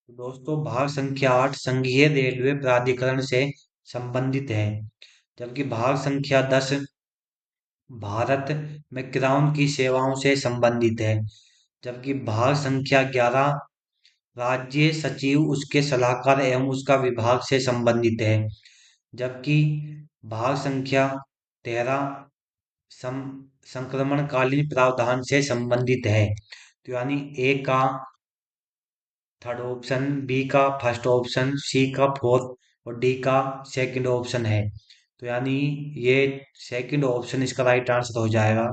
तो दोस्तों, भाग संख्या 8 संघीय रेलवे प्राधिकरण से संबंधित है, जबकि भाग संख्या 10 भारत में क्राउन की सेवाओं से संबंधित है, जबकि भाग संख्या 11 राज्य सचिव, उसके सलाहकार एवं उसका विभाग से संबंधित है, जबकि भाग संख्या 13 सं, संक्रमणकालीन प्रावधान से संबंधित है। तो यानी ए का थर्ड ऑप्शन, बी का फर्स्ट ऑप्शन, सी का फोर्थ और डी का सेकंड ऑप्शन है। तो यानी ये सेकंड ऑप्शन इसका राइट आंसर हो जाएगा।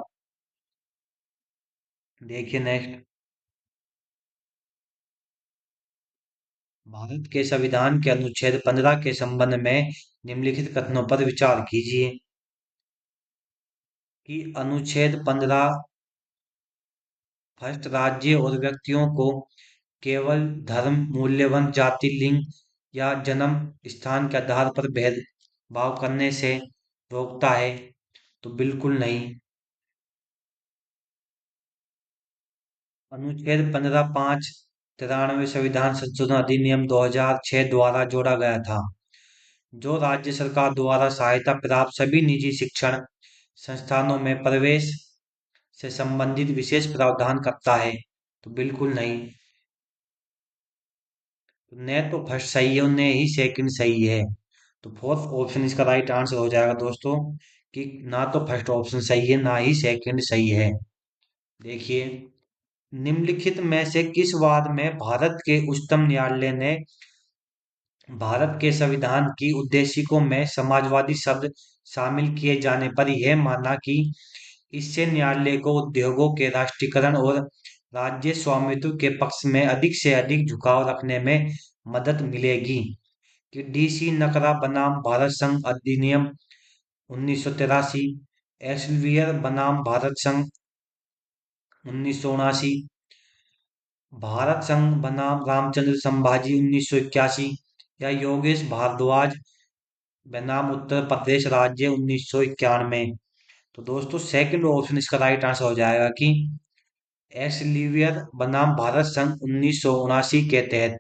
देखिए नेक्स्ट, भारत के संविधान के अनुच्छेद 15 के संबंध में निम्नलिखित कथनों पर विचार कीजिए। कि अनुच्छेद 15 फर्स्ट राज्य और व्यक्तियों को केवल धर्म, मूल्यवान जाति, लिंग या जन्म स्थान के आधार पर भेदभाव करने से रोकता है। तो बिल्कुल नहीं। अनुच्छेद 15(5) 93 संविधान संशोधन अधिनियम 2006 द्वारा जोड़ा गया था, जो राज्य सरकार द्वारा सहायता प्राप्त सभी निजी शिक्षण संस्थानों में प्रवेश से संबंधित विशेष प्रावधान करता है। तो बिल्कुल नहीं। न तो फर्स्ट सही है और न ही सेकंड सही है। तो फोर्थ ऑप्शन इसका राइट आंसर हो जाएगा दोस्तों, कि ना तो फर्स्ट ऑप्शन सही है ना ही सेकंड सही है। देखिए, निम्नलिखित में से किस वाद में भारत के उच्चतम न्यायालय ने भारत के संविधान की उद्देशिकों में समाजवादी शब्द शामिल किए जाने पर यह माना कि इससे न्यायालय को उद्योगों के राष्ट्रीयकरण और राज्य स्वामित्व के पक्ष में अधिक से अधिक झुकाव रखने में मदद मिलेगी। कि डीसी नकरा बनाम भारत संघ अधिनियम 1983, एल्सेवियर बनाम भारत संघ 1979, भारत संघ बनाम रामचंद्र संभाजी 1981, या योगेश भारद्वाज बनाम उत्तर प्रदेश राज्य 1991। तो दोस्तों सेकंड ऑप्शन इसका राइट आंसर हो जाएगा कि एसलीवियर बनाम भारत संघ 1979 के तहत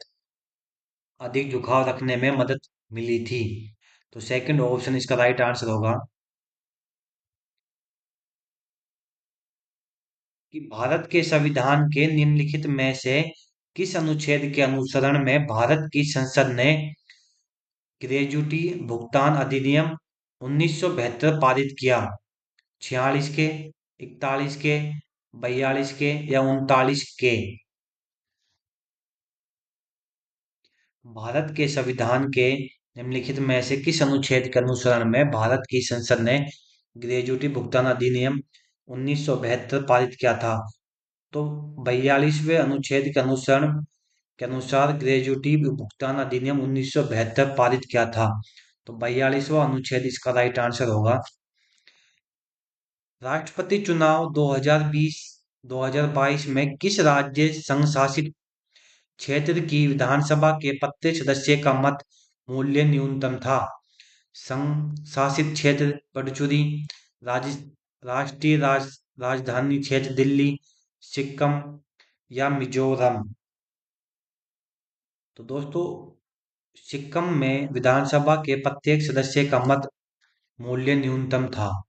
अधिक झुकाव रखने में मदद मिली थी। तो सेकंड ऑप्शन इसका राइट आंसर होगा कि भारत के संविधान के निम्नलिखित में से किस अनुच्छेद के अनुसरण में भारत की संसद ने ग्रेजुटी भुगतान अधिनियम 1972 पारित किया? 46 के, 41 के, 42 के या 39 के? भारत के संविधान के निम्नलिखित में से किस अनुच्छेद के अनुसरण में भारत की संसद ने ग्रेजुटी भुगतान अधिनियम 1972 पारित किया था? तो 42वें अनुच्छेद के अनुसार ग्रेजुटी भुगतान अधिनियम 1972 पारित किया था। तो 42वां अनुच्छेद इसका राइट आंसर होगा। राष्ट्रपति चुनाव 2020-2022 में किस राज्य संघ शासित क्षेत्र की विधानसभा के प्रत्येक सदस्य का मत मूल्य न्यूनतम था? संघ शासित क्षेत्र पुडुचेरी, राष्ट्रीय राजधानी क्षेत्र दिल्ली, सिक्किम या मिजोरम? तो दोस्तों सिक्किम में विधानसभा के प्रत्येक सदस्य का मत मूल्य न्यूनतम था।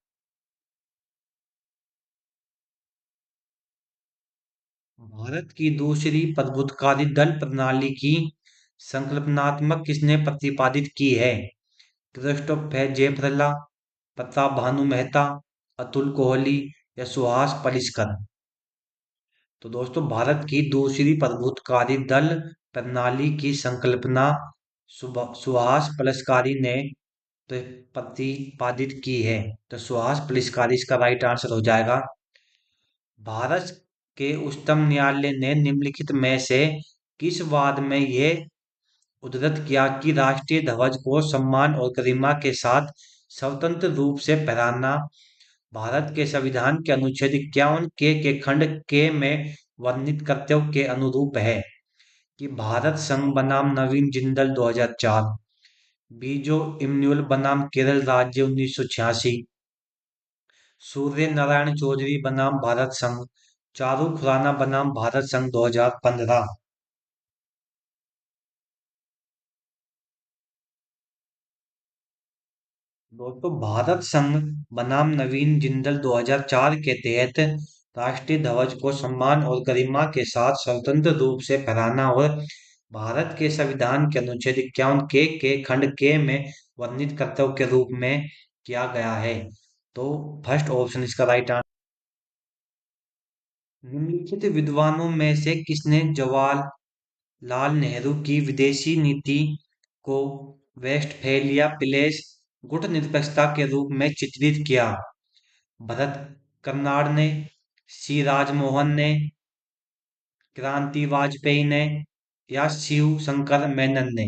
भारत की दूसरी प्रभुत्वकारी दल प्रणाली की संकल्पनात्मक किसने प्रतिपादित की है? क्रिस्टोफर जेफरला, प्रताप भानु मेहता, अतुल कोहली या सुहास पलिस्कर? तो दोस्तों भारत की दूसरी प्रभुत्वकारी दल प्रणाली की संकल्पना सुहास पलिस्कारी ने प्रतिपादित की है। तो सुहास पलिस्कारी इसका राइट आंसर हो जाएगा। भारत के उच्चतम न्यायालय ने निम्नलिखित में से किस वाद में यह उद्धृत किया कि राष्ट्रीय ध्वज को सम्मान और गरिमा के साथ स्वतंत्र रूप से फहराना भारत के संविधान के अनुच्छेद 51 के खंड के में वर्णित कर्तव्य के अनुरूप है? कि भारत संघ बनाम नवीन जिंदल 2004, बीजो इम्यूल बनाम केरल राज्य 1986, सूर्य नारायण चौधरी बनाम भारत संघ, चारू खुराना बनाम भारत संघ 2015? दोस्तों भारत संघ बनाम नवीन जिंदल 2004 के तहत राष्ट्रीय ध्वज को सम्मान और गरिमा के साथ स्वतंत्र रूप से फहराना और भारत के संविधान के अनुच्छेद 51 के खंड के में वर्णित कर्तव्य के रूप में किया गया है। तो फर्स्ट ऑप्शन इसका राइट आंसर। निम्नलिखित विद्वानों में से किसने जवाहरलाल नेहरू की विदेशी नीति को वेस्टफेलिया प्लेस गुटनिरपेक्षता के रूप में चित्रित किया? भरत कर्नाड ने, सी राजमोहन ने, क्रांति वाजपेयी ने या शिव शंकर मेनन ने?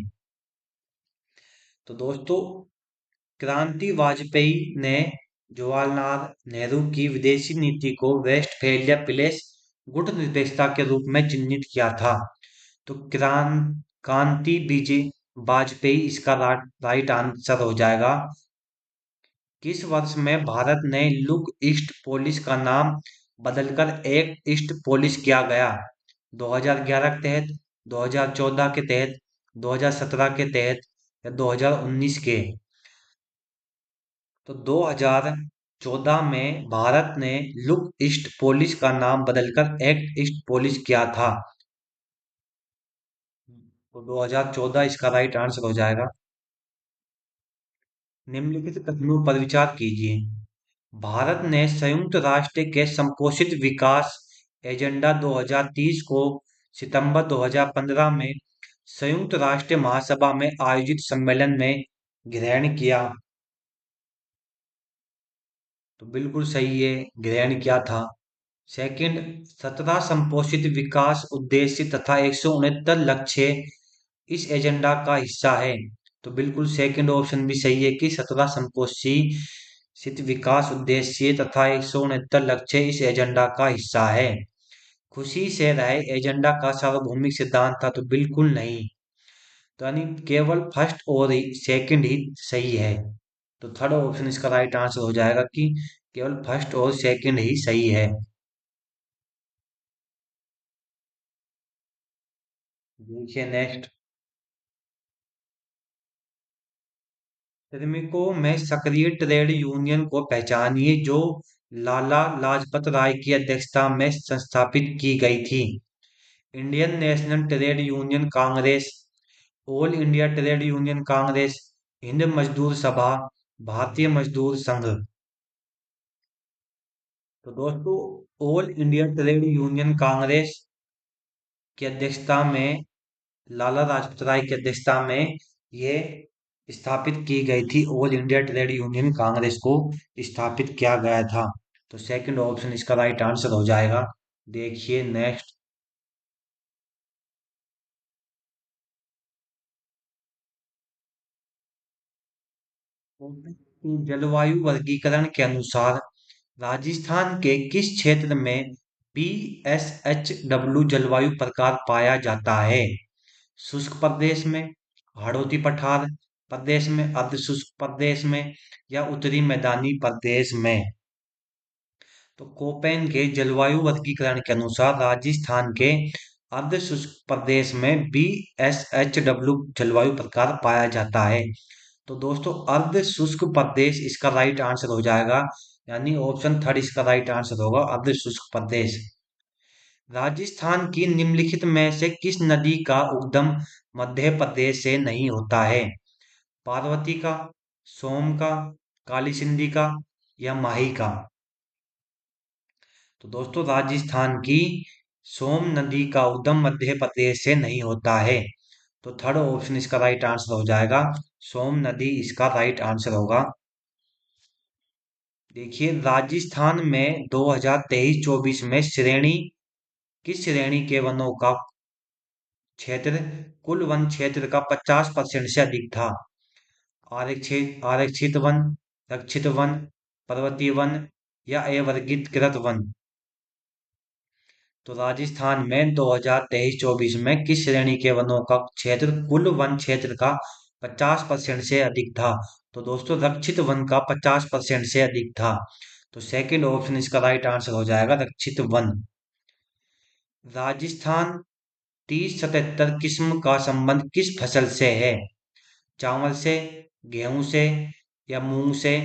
तो दोस्तों क्रांति वाजपेयी ने जवाहरलाल नेहरू की विदेशी नीति को वेस्टफेलिया प्लेस गुटनिरपेक्षता के रूप में चिन्हित किया था। तो कांति बीजे वाजपेयी इसका राइट आंसर हो जाएगा। किस वर्ष में भारत ने लुक ईस्ट पोलिस का नाम बदलकर एक्ट ईस्ट पोलिस किया गया? 2011 के तहत, 2014 के तहत, 2017 के तहत या 2019 के? तो 2014 में भारत ने लुक ईस्ट पोलिस का नाम बदलकर एक्ट ईस्ट पोलिस किया था। तो 2014 इसका राइट आंसर हो जाएगा। निम्नलिखित कथनों पर विचार कीजिए। भारत ने संयुक्त राष्ट्र के संपोषित विकास एजेंडा 2030 को सितंबर 2015 में संयुक्त राष्ट्र महासभा में आयोजित सम्मेलन में ग्रहण किया। तो बिल्कुल सही है, ग्रहण किया था। सेकंड, 17 संपोषित विकास उद्देश्य तथा 169 लक्ष्य इस एजेंडा का हिस्सा है। तो बिल्कुल सेकंड ऑप्शन भी सही है कि 17 संपोषित विकास उद्देश्य तथा 169 लक्ष्य इस एजेंडा का हिस्सा है। खुशी से रहे एजेंडा का सार्वभौमिक सिद्धांत था, तो बिल्कुल नहीं। तो यानी केवल फर्स्ट और सेकंड ही सही है। तो थर्ड ऑप्शन इसका राइट आंसर हो जाएगा कि केवल फर्स्ट और सेकंड ही सही है। देखिए नेक्स्ट। श्रमिकों में सक्रिय ट्रेड यूनियन को पहचानिए जो लाला लाजपत राय की अध्यक्षता में संस्थापित की गई थी। Indian national trade union Congress, all India trade union Congress, Hind मजदूर सभा, भारतीय मजदूर संघ। तो दोस्तों, all India trade union Congress की अध्यक्षता में, लाला लाजपत राय की अध्यक्षता में ये स्थापित की गई थी। All India trade union Congress को स्थापित किया गया था। तो सेकंड ऑप्शन इसका राइट आंसर हो जाएगा। देखिए नेक्स्ट। जलवायु वर्गीकरण के अनुसार राजस्थान के किस क्षेत्र में BSHW जलवायु प्रकार पाया जाता है? शुष्क प्रदेश में, हाड़ौती पठार प्रदेश में, अर्ध शुष्क प्रदेश में, या उत्तरी मैदानी प्रदेश में। तो कोपेन के जलवायु वर्गीकरण के अनुसार राजस्थान के अर्ध शुष्क प्रदेश में BSHW जलवायु प्रकार पाया जाता है। तो दोस्तों, अर्ध शुष्क प्रदेश इसका राइट आंसर हो जाएगा। यानी ऑप्शन थर्ड इसका राइट आंसर होगा, अर्ध शुष्क प्रदेश। राजस्थान की निम्नलिखित में से किस नदी का उद्गम मध्य प्रदेश से नहीं होता है? पार्वती का, सोम का, काली सिंधी का, या माही का। तो दोस्तों, राजस्थान की सोम नदी का उद्गम मध्य प्रदेश से नहीं होता है। तो थर्ड ऑप्शन इसका राइट आंसर हो जाएगा, सोम नदी इसका राइट आंसर होगा। देखिए, राजस्थान में 2023-24 में श्रेणी, किस श्रेणी के वनों का क्षेत्र कुल वन क्षेत्र का 50% से अधिक था? आरक्षित वन, रक्षित वन, पर्वतीय वन, या अवर्गीकृत वन। तो राजस्थान में 2023-24 में किस श्रेणी के वनों का क्षेत्र कुल वन क्षेत्र का 50% से अधिक था? तो दोस्तों, रक्षित वन का 50% से अधिक था। तो सेकंड ऑप्शन इसका राइट आंसर हो जाएगा, रक्षित वन। राजस्थान 3077 किस्म का संबंध किस फसल से है? चावल से, गेहूं से, या मूंग से,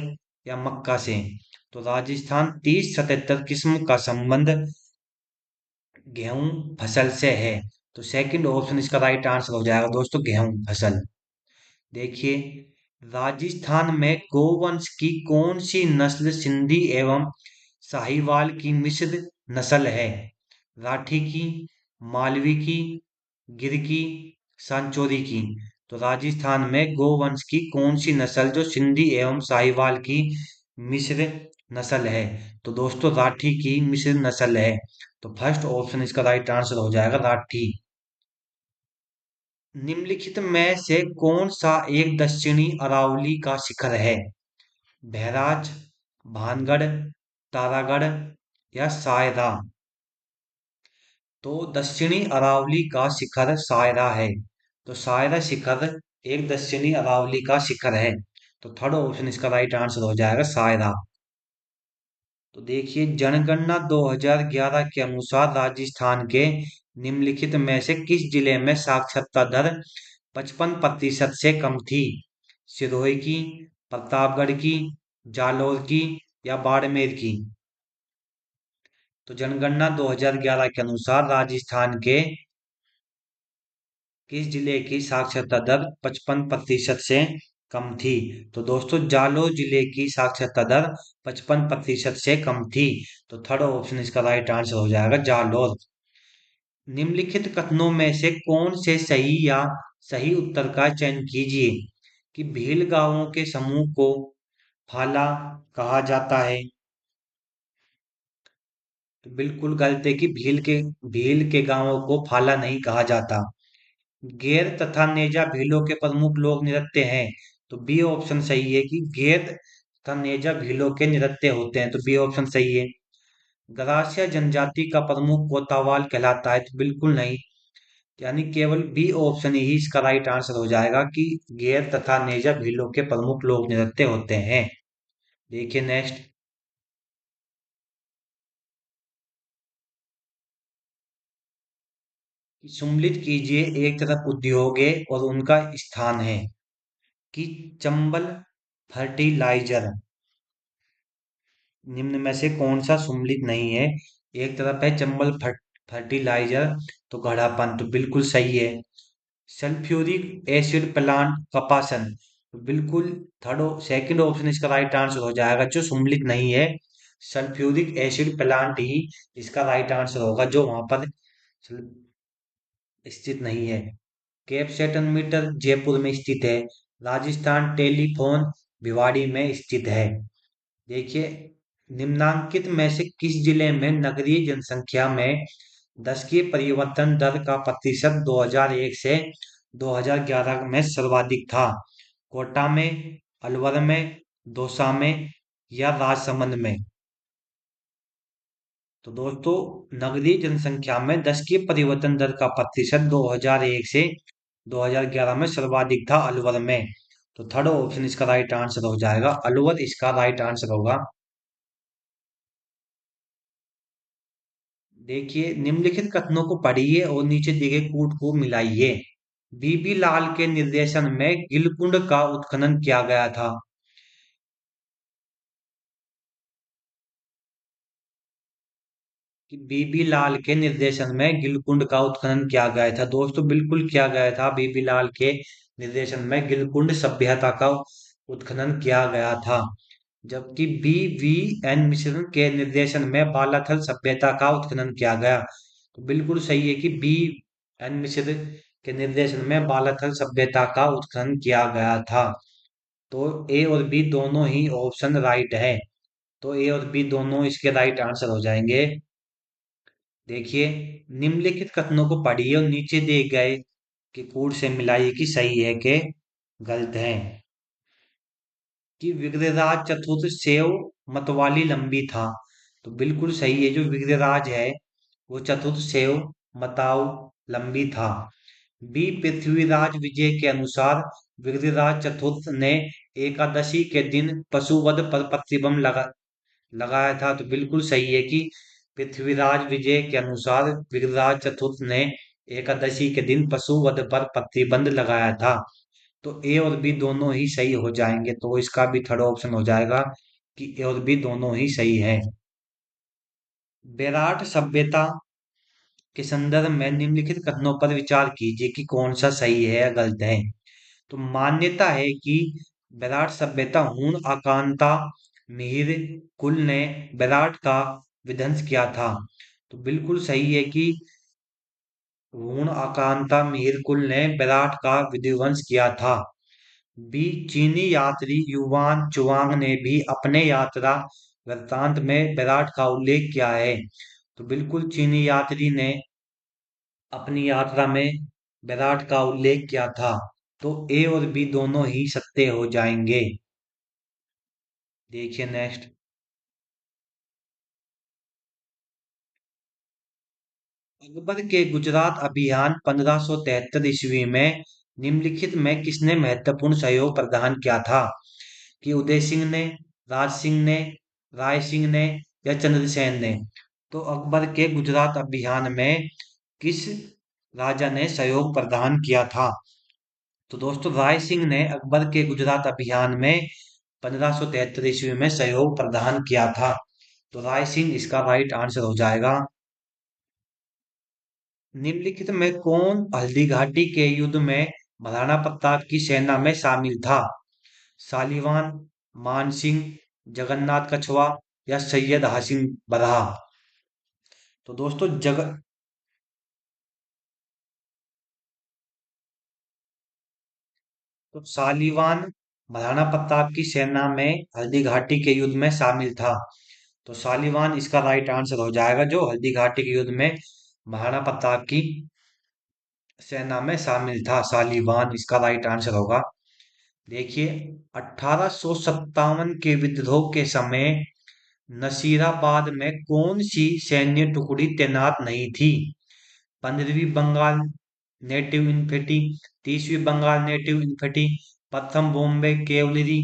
या मक्का से। तो राजस्थान 3077 किस्म का संबंध गेहूं फसल से है। तो सेकंड ऑप्शन इसका राइट आंसर हो जाएगा दोस्तों, गेहूं फसल। देखिए, राजस्थान में गोवंश की कौन सी नस्ल सिंधी एवं साहिवाल की मिश्र नस्ल है? राठी की, मालवी की, गिर की, सांचौरी की। तो राजस्थान में गोवंश की कौन सी नस्ल जो सिंधी एवं साहिवाल की मिश्र नस्ल है? तो दोस्तों, राठी की मिश्र नस्ल है। तो फर्स्ट ऑप्शन इसका राइट आंसर हो जाएगा, राठी। निम्नलिखित में से कौन सा एक दक्षिणी अरावली का शिखर है? बहराज, भानगढ़, तारागढ़, या सायरा। तो दक्षिणी अरावली का शिखर सायरा है। तो सायरा शिखर एक दक्षिणी अरावली का शिखर है। तो थर्ड ऑप्शन इसका राइट आंसर हो जाएगा, सायरा। तो देखिए, जनगणना 2011 के अनुसार राजस्थान के निम्नलिखित में से किस जिले में साक्षरता दर 55% से कम थी? सिरोही की, प्रतापगढ़ की, जालौर की, या बाड़मेर की। तो जनगणना 2011 के अनुसार राजस्थान के किस जिले की साक्षरता दर 55% से कम थी? तो दोस्तों, जालौर जिले की साक्षरता दर 55% से कम थी। तो थर्ड ऑप्शन इसका राइट आंसर हो जाएगा, जालौर। निम्नलिखित कथनों में से कौन से सही या सही उत्तर का चयन कीजिए कि भील गांवों के समूह को फाला कहा जाता है? तो बिल्कुल गलत है कि भील के गांवों को फाला नहीं कहा जाता। गैर तथा नेजा भीलों के प्रमुख लोक नृत्य हैं। तो बी ऑप्शन सही है कि गैर तथा नेजा भीलों के नृत्य होते हैं। तो बी ऑप्शन सही है। गरासिया जनजाति का प्रमुख कोतावाल कहलाता है, तो बिल्कुल नहीं। यानी केवल बी ऑप्शन ही इसका राइट आंसर हो जाएगा कि गेर तथा नेजा भीलों के प्रमुख लोक नृत्य होते हैं। देखिए नेक्स्ट। सम्मिलित कीजिए, एक तरफ उद्योग है और उनका स्थान है। कि चंबल फर्टिलाइजर निम्न में से कौन सा सम्मिलित नहीं है? एक तरफ है चंबल फर्टिलाइजर, तो घड़ापन तो बिल्कुल सही है। सल्फ्यूरिक एसिड प्लांट कपासन, तो बिल्कुल सेकंड ऑप्शन इसका राइट आंसर हो जाएगा, जो सम्मिलित नहीं है। सल्फ्यूरिक एसिड प्लांट ही इसका राइट आंसर होगा, जो वहां पर स्थित नहीं है। केप सेटन मीटर जयपुर में स्थित है। राजस्थान टेलीफोन भिवाड़ी में स्थित है। देखिए, निम्नांकित में से किस जिले में नगरीय जनसंख्या में 10 की परिवर्तन दर का प्रतिशत 2001 से 2011 में सर्वाधिक था? कोटा में, अलवर में, दौसा में या राजसमंद में? तो दोस्तों, नगरीय जनसंख्या में 10 की परिवर्तन दर का प्रतिशत 2001 से 2011 में सर्वाधिक था अलवर में। तो थर्ड ऑप्शन इसका राइट आंसर हो जाएगा, अलवर इसका राइट आंसर होगा। देखिए, निम्नलिखित कथनों को पढ़िए और नीचे दिए गए कूट को मिलाइए। बीबी लाल के निर्देशन में गिलकुंड का उत्खनन किया गया था। कि बीबी लाल के निर्देशन में गिलकुंड का उत्खनन किया गया था। दोस्तों, बिल्कुल किया गया था। बीबी लाल के निर्देशन में गिलकुंड सभ्यता का उत्खनन किया गया था। जबकि बी वी एन मिश्र के निर्देशन में बालाथल सभ्यता का उत्खनन किया गया। तो बिल्कुल सही है कि बी एन मिश्र के निर्देशन में बालाथल सभ्यता का उत्खनन किया गया था। तो ए और बी दोनों ही ऑप्शन राइट है। तो ए और बी दोनों इसके राइट आंसर हो जाएंगे। देखिए, निम्नलिखित कथनों को पढ़िए और नीचे दिए गए कि कूट से मिलाइए कि सही है कि गलत है। कि विग्रहराज चतुर्थ सेव मतवाली लंबी था। तो बिल्कुल सही है, जो विग्रहराज है वो चतुर्थ सेव मताव लंबी था। बी पृथ्वीराज विजय के अनुसार विग्रहराज चतुर्थ ने एकादशी के दिन पशुवध पर प्रतिबंध लगाया था। तो बिल्कुल सही है कि पृथ्वीराज विजय के अनुसार विग्रहराज चतुर्थ ने एकादशी के दिन पशु वध पर प्रतिबंध लगाया था। तो ए और बी दोनों ही सही हो जाएंगे, तो इसका भी थर्ड ऑप्शन हो जाएगा कि ए और बी दोनों ही सही है। बेराट सभ्यता के संदर्भ में निम्नलिखित कथनों पर विचार कीजिए कि कौन सा सही है या गलत है। तो मान्यता है कि बेराट सभ्यता हूण आकांता मिहिर कुल ने बेराट का विध्वंस किया था। तो बिल्कुल सही है कि हूण आकांता मिहिर कुल ने बेराट का विध्वंस किया था। बी चीनी यात्री युवान चुवांग ने भी अपने यात्रा वृत्तांत में बेराट का उल्लेख किया है। तो बिल्कुल चीनी यात्री ने अपनी यात्रा में बेराट का उल्लेख किया था। तो ए और बी दोनों ही सत्य हो जाएंगे। देखिए नेक्स्ट। अकबर के गुजरात अभियान 1573 ईस्वी में निम्नलिखित में किसने महत्वपूर्ण सहयोग प्रदान किया था? कि उदय सिंह ने, राज सिंह ने, राय सिंह ने या चंद्रसेन ने? तो अकबर के गुजरात अभियान में किस राजा ने सहयोग प्रदान किया था? तो दोस्तों, राय सिंह ने अकबर के गुजरात अभियान में 1573 ईस्वी में सहयोग प्रदान किया था। तो राय सिंह इसका राइट आंसर हो जाएगा। निम्नलिखित में कौन हल्दी घाटी के युद्ध में महाराणा प्रताप की सेना में शामिल था? सालीवान, मानसिंह, जगन्नाथ कछवा या सैयद हासिम बरहा? तो दोस्तों, तो सालीवान महाराणा प्रताप की सेना में हल्दी घाटी के युद्ध में शामिल था। तो सालीवान इसका राइट आंसर हो जाएगा, जो हल्दी घाटी के युद्ध में महाराणा प्रताप की सेना में शामिल था। सालीवान इसका राइट आंसर होगा। देखिए, 1857 के विद्रोह के समय नसीराबाद में कौन सी सैन्य टुकड़ी तैनात नहीं थी? 15वीं बंगाल नेटिव इन्फेंट्री, 30वीं बंगाल नेटिव इन्फेंट्री, प्रथम बॉम्बे कैवलरी,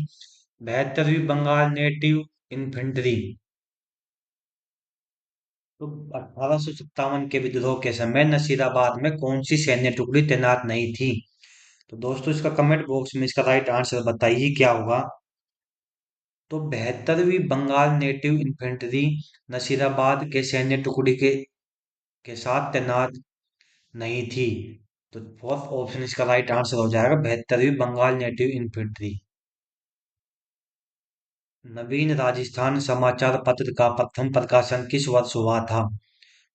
72वीं बंगाल नेटिव इन्फेंट्री। तो 1857 के विद्रोह के समय नसीराबाद में कौन सी सैन्य टुकड़ी तैनात नहीं थी? तो दोस्तों इसका कमेंट बॉक्स में इसका राइट आंसर बताइए क्या होगा। तो 72वीं बंगाल नेटिव इन्फेंट्री नसीराबाद के सैन्य टुकड़ी के साथ तैनात नहीं थी। तो फोर्थ ऑप्शन इसका राइट आंसर हो जाएगा 72वीं बंगाल नेटिव इन्फेंट्री। नवीन राजस्थान समाचार पत्र का प्रथम प्रकाशन किस वर्ष हुआ था?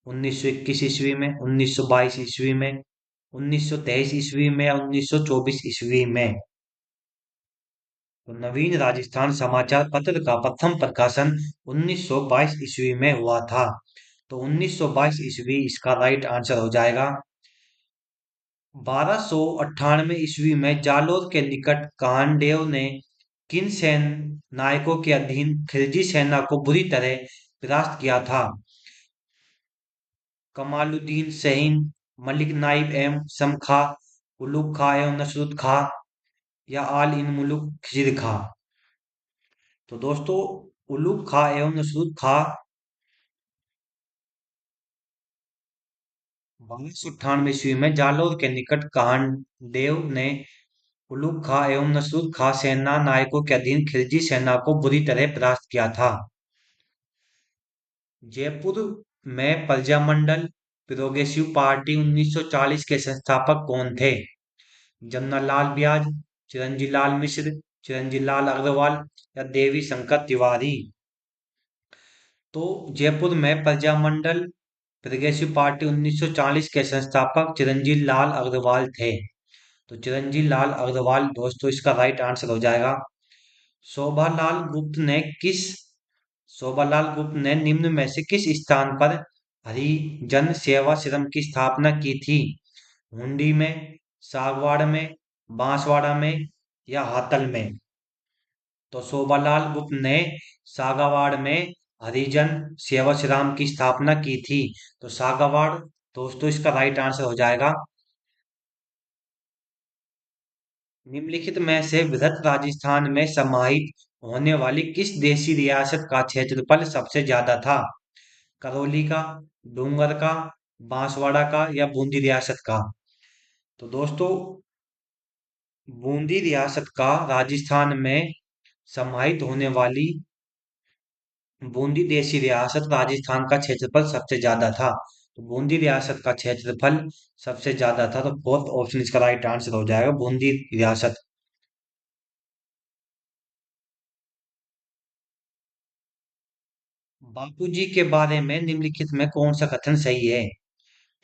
1921 ईस्वी में, 1922 ईस्वी में, 1923 ईस्वी में या 1924 ईस्वी में? तो नवीन राजस्थान समाचार पत्र का प्रथम प्रकाशन 1922 ईस्वी में हुआ था। तो 1922 ईस्वी इसका राइट आंसर हो जाएगा। 1298 ईस्वी में जालोर के निकट काहनदेव ने किन सैन नायकों के अधीन खिलजी सेना को बुरी तरह परास्त किया था? कमालुद्दीन शाहीन, मलिक नाइब एम शम खां, उलुग खां एवं नसरुत खां या आल इन मुलुक खिजिर खां? तो दोस्तों उलुग खां एवं नसरुत खां 1298 ईस्वी में जालोर के निकट काहनदेव ने उलुग खां एवं नसरुत खां सेना नायकों के अधीन खिलजी सेना को बुरी तरह परास्त किया था। जयपुर में प्रजामंडल प्रोग्रेसिव पार्टी 1940 के संस्थापक कौन थे? जमनालाल ब्याज, चिरंजी लाल मिश्र, चिरंजी लाल अग्रवाल या देवी शंकर तिवारी? तो जयपुर में प्रजामंडल प्रोग्रेसिव पार्टी 1940 के संस्थापक चिरंजी लाल अग्रवाल थे। तो चिरंजी लाल अग्रवाल दोस्तों इसका राइट आंसर हो जाएगा। शोभालाल गुप्त ने किस शोभालाल गुप्त ने निम्न में से किस स्थान पर हरिजन सेवाश्रम की स्थापना की थी? हुंडी में, सागवाड़ में, बांसवाड़ा में या हातल में? तो शोभालाल गुप्त ने सागावाड़ में हरिजन सेवाश्रम की स्थापना की थी। तो सागावाड़ दोस्तों इसका राइट आंसर हो जाएगा। निम्नलिखित में से वृहद राजस्थान में समाहित होने वाली किस देशी रियासत का क्षेत्रफल सबसे ज्यादा था? करौली का, डूंगर का, बांसवाड़ा का या बूंदी रियासत का? तो दोस्तों बूंदी रियासत का राजस्थान में समाहित होने वाली बूंदी देशी रियासत राजस्थान का क्षेत्रफल सबसे ज्यादा था। तो बूंदी रियासत का क्षेत्रफल सबसे ज्यादा था। तो फोर्थ ऑप्शन इसका राइट आंसर हो जाएगा बूंदी रियासत। बापूजी के बारे में निम्नलिखित में कौन सा कथन सही है?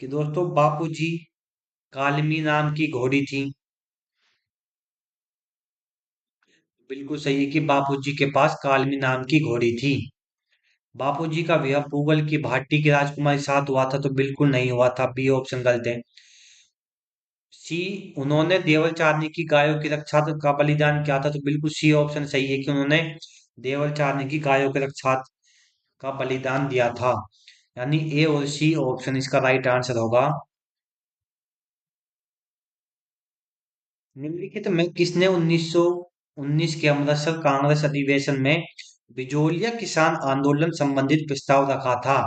कि दोस्तों बापूजी कालमी नाम की घोड़ी थी। बिल्कुल सही है कि बापूजी के पास कालमी नाम की घोड़ी थी। बापूजी का विवाह पुगल की भाटी की राजकुमारी के साथ हुआ था। तो बिल्कुल नहीं हुआ था, बी ऑप्शन गलत है। सी उन्होंने देवल चारनी की गायों की रक्षा का बलिदान किया था। तो बिल्कुल सी ऑप्शन सही है कि उन्होंने देवल चारनी की गायों की रक्षा का बलिदान दिया था। यानी ए और सी ऑप्शन इसका राइट आंसर होगा। निम्नलिखित में किसने 1919 के अमृतसर कांग्रेस अधिवेशन में बिजोलिया किसान आंदोलन संबंधित प्रस्ताव रखा था?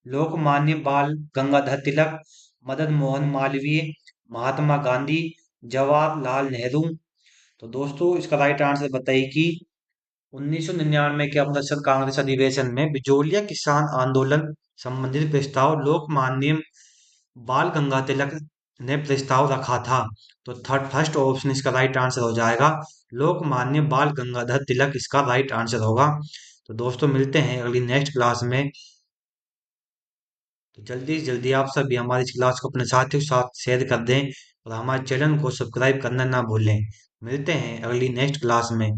लोकमान्य बाल गंगाधर तिलक, मदन मोहन मालवीय, महात्मा गांधी, जवाहरलाल नेहरू? तो दोस्तों इसका राइट आंसर बताइए कि 1999 के अमृतसर कांग्रेस अधिवेशन में बिजोलिया किसान आंदोलन संबंधित प्रस्ताव लोकमान्य बाल गंगा तिलक ने प्रस्ताव रखा था। तो थर्ड फर्स्ट ऑप्शन इसका राइट आंसर हो जाएगा। लोकमान्य बाल गंगाधर तिलक इसका राइट आंसर होगा। तो दोस्तों मिलते हैं अगली नेक्स्ट क्लास में। तो जल्दी से जल्दी आप सभी हमारी इस क्लास को अपने साथियों के साथ शेयर कर दें और हमारे चैनल को सब्सक्राइब करना ना भूलें। मिलते हैं अगली नेक्स्ट क्लास में।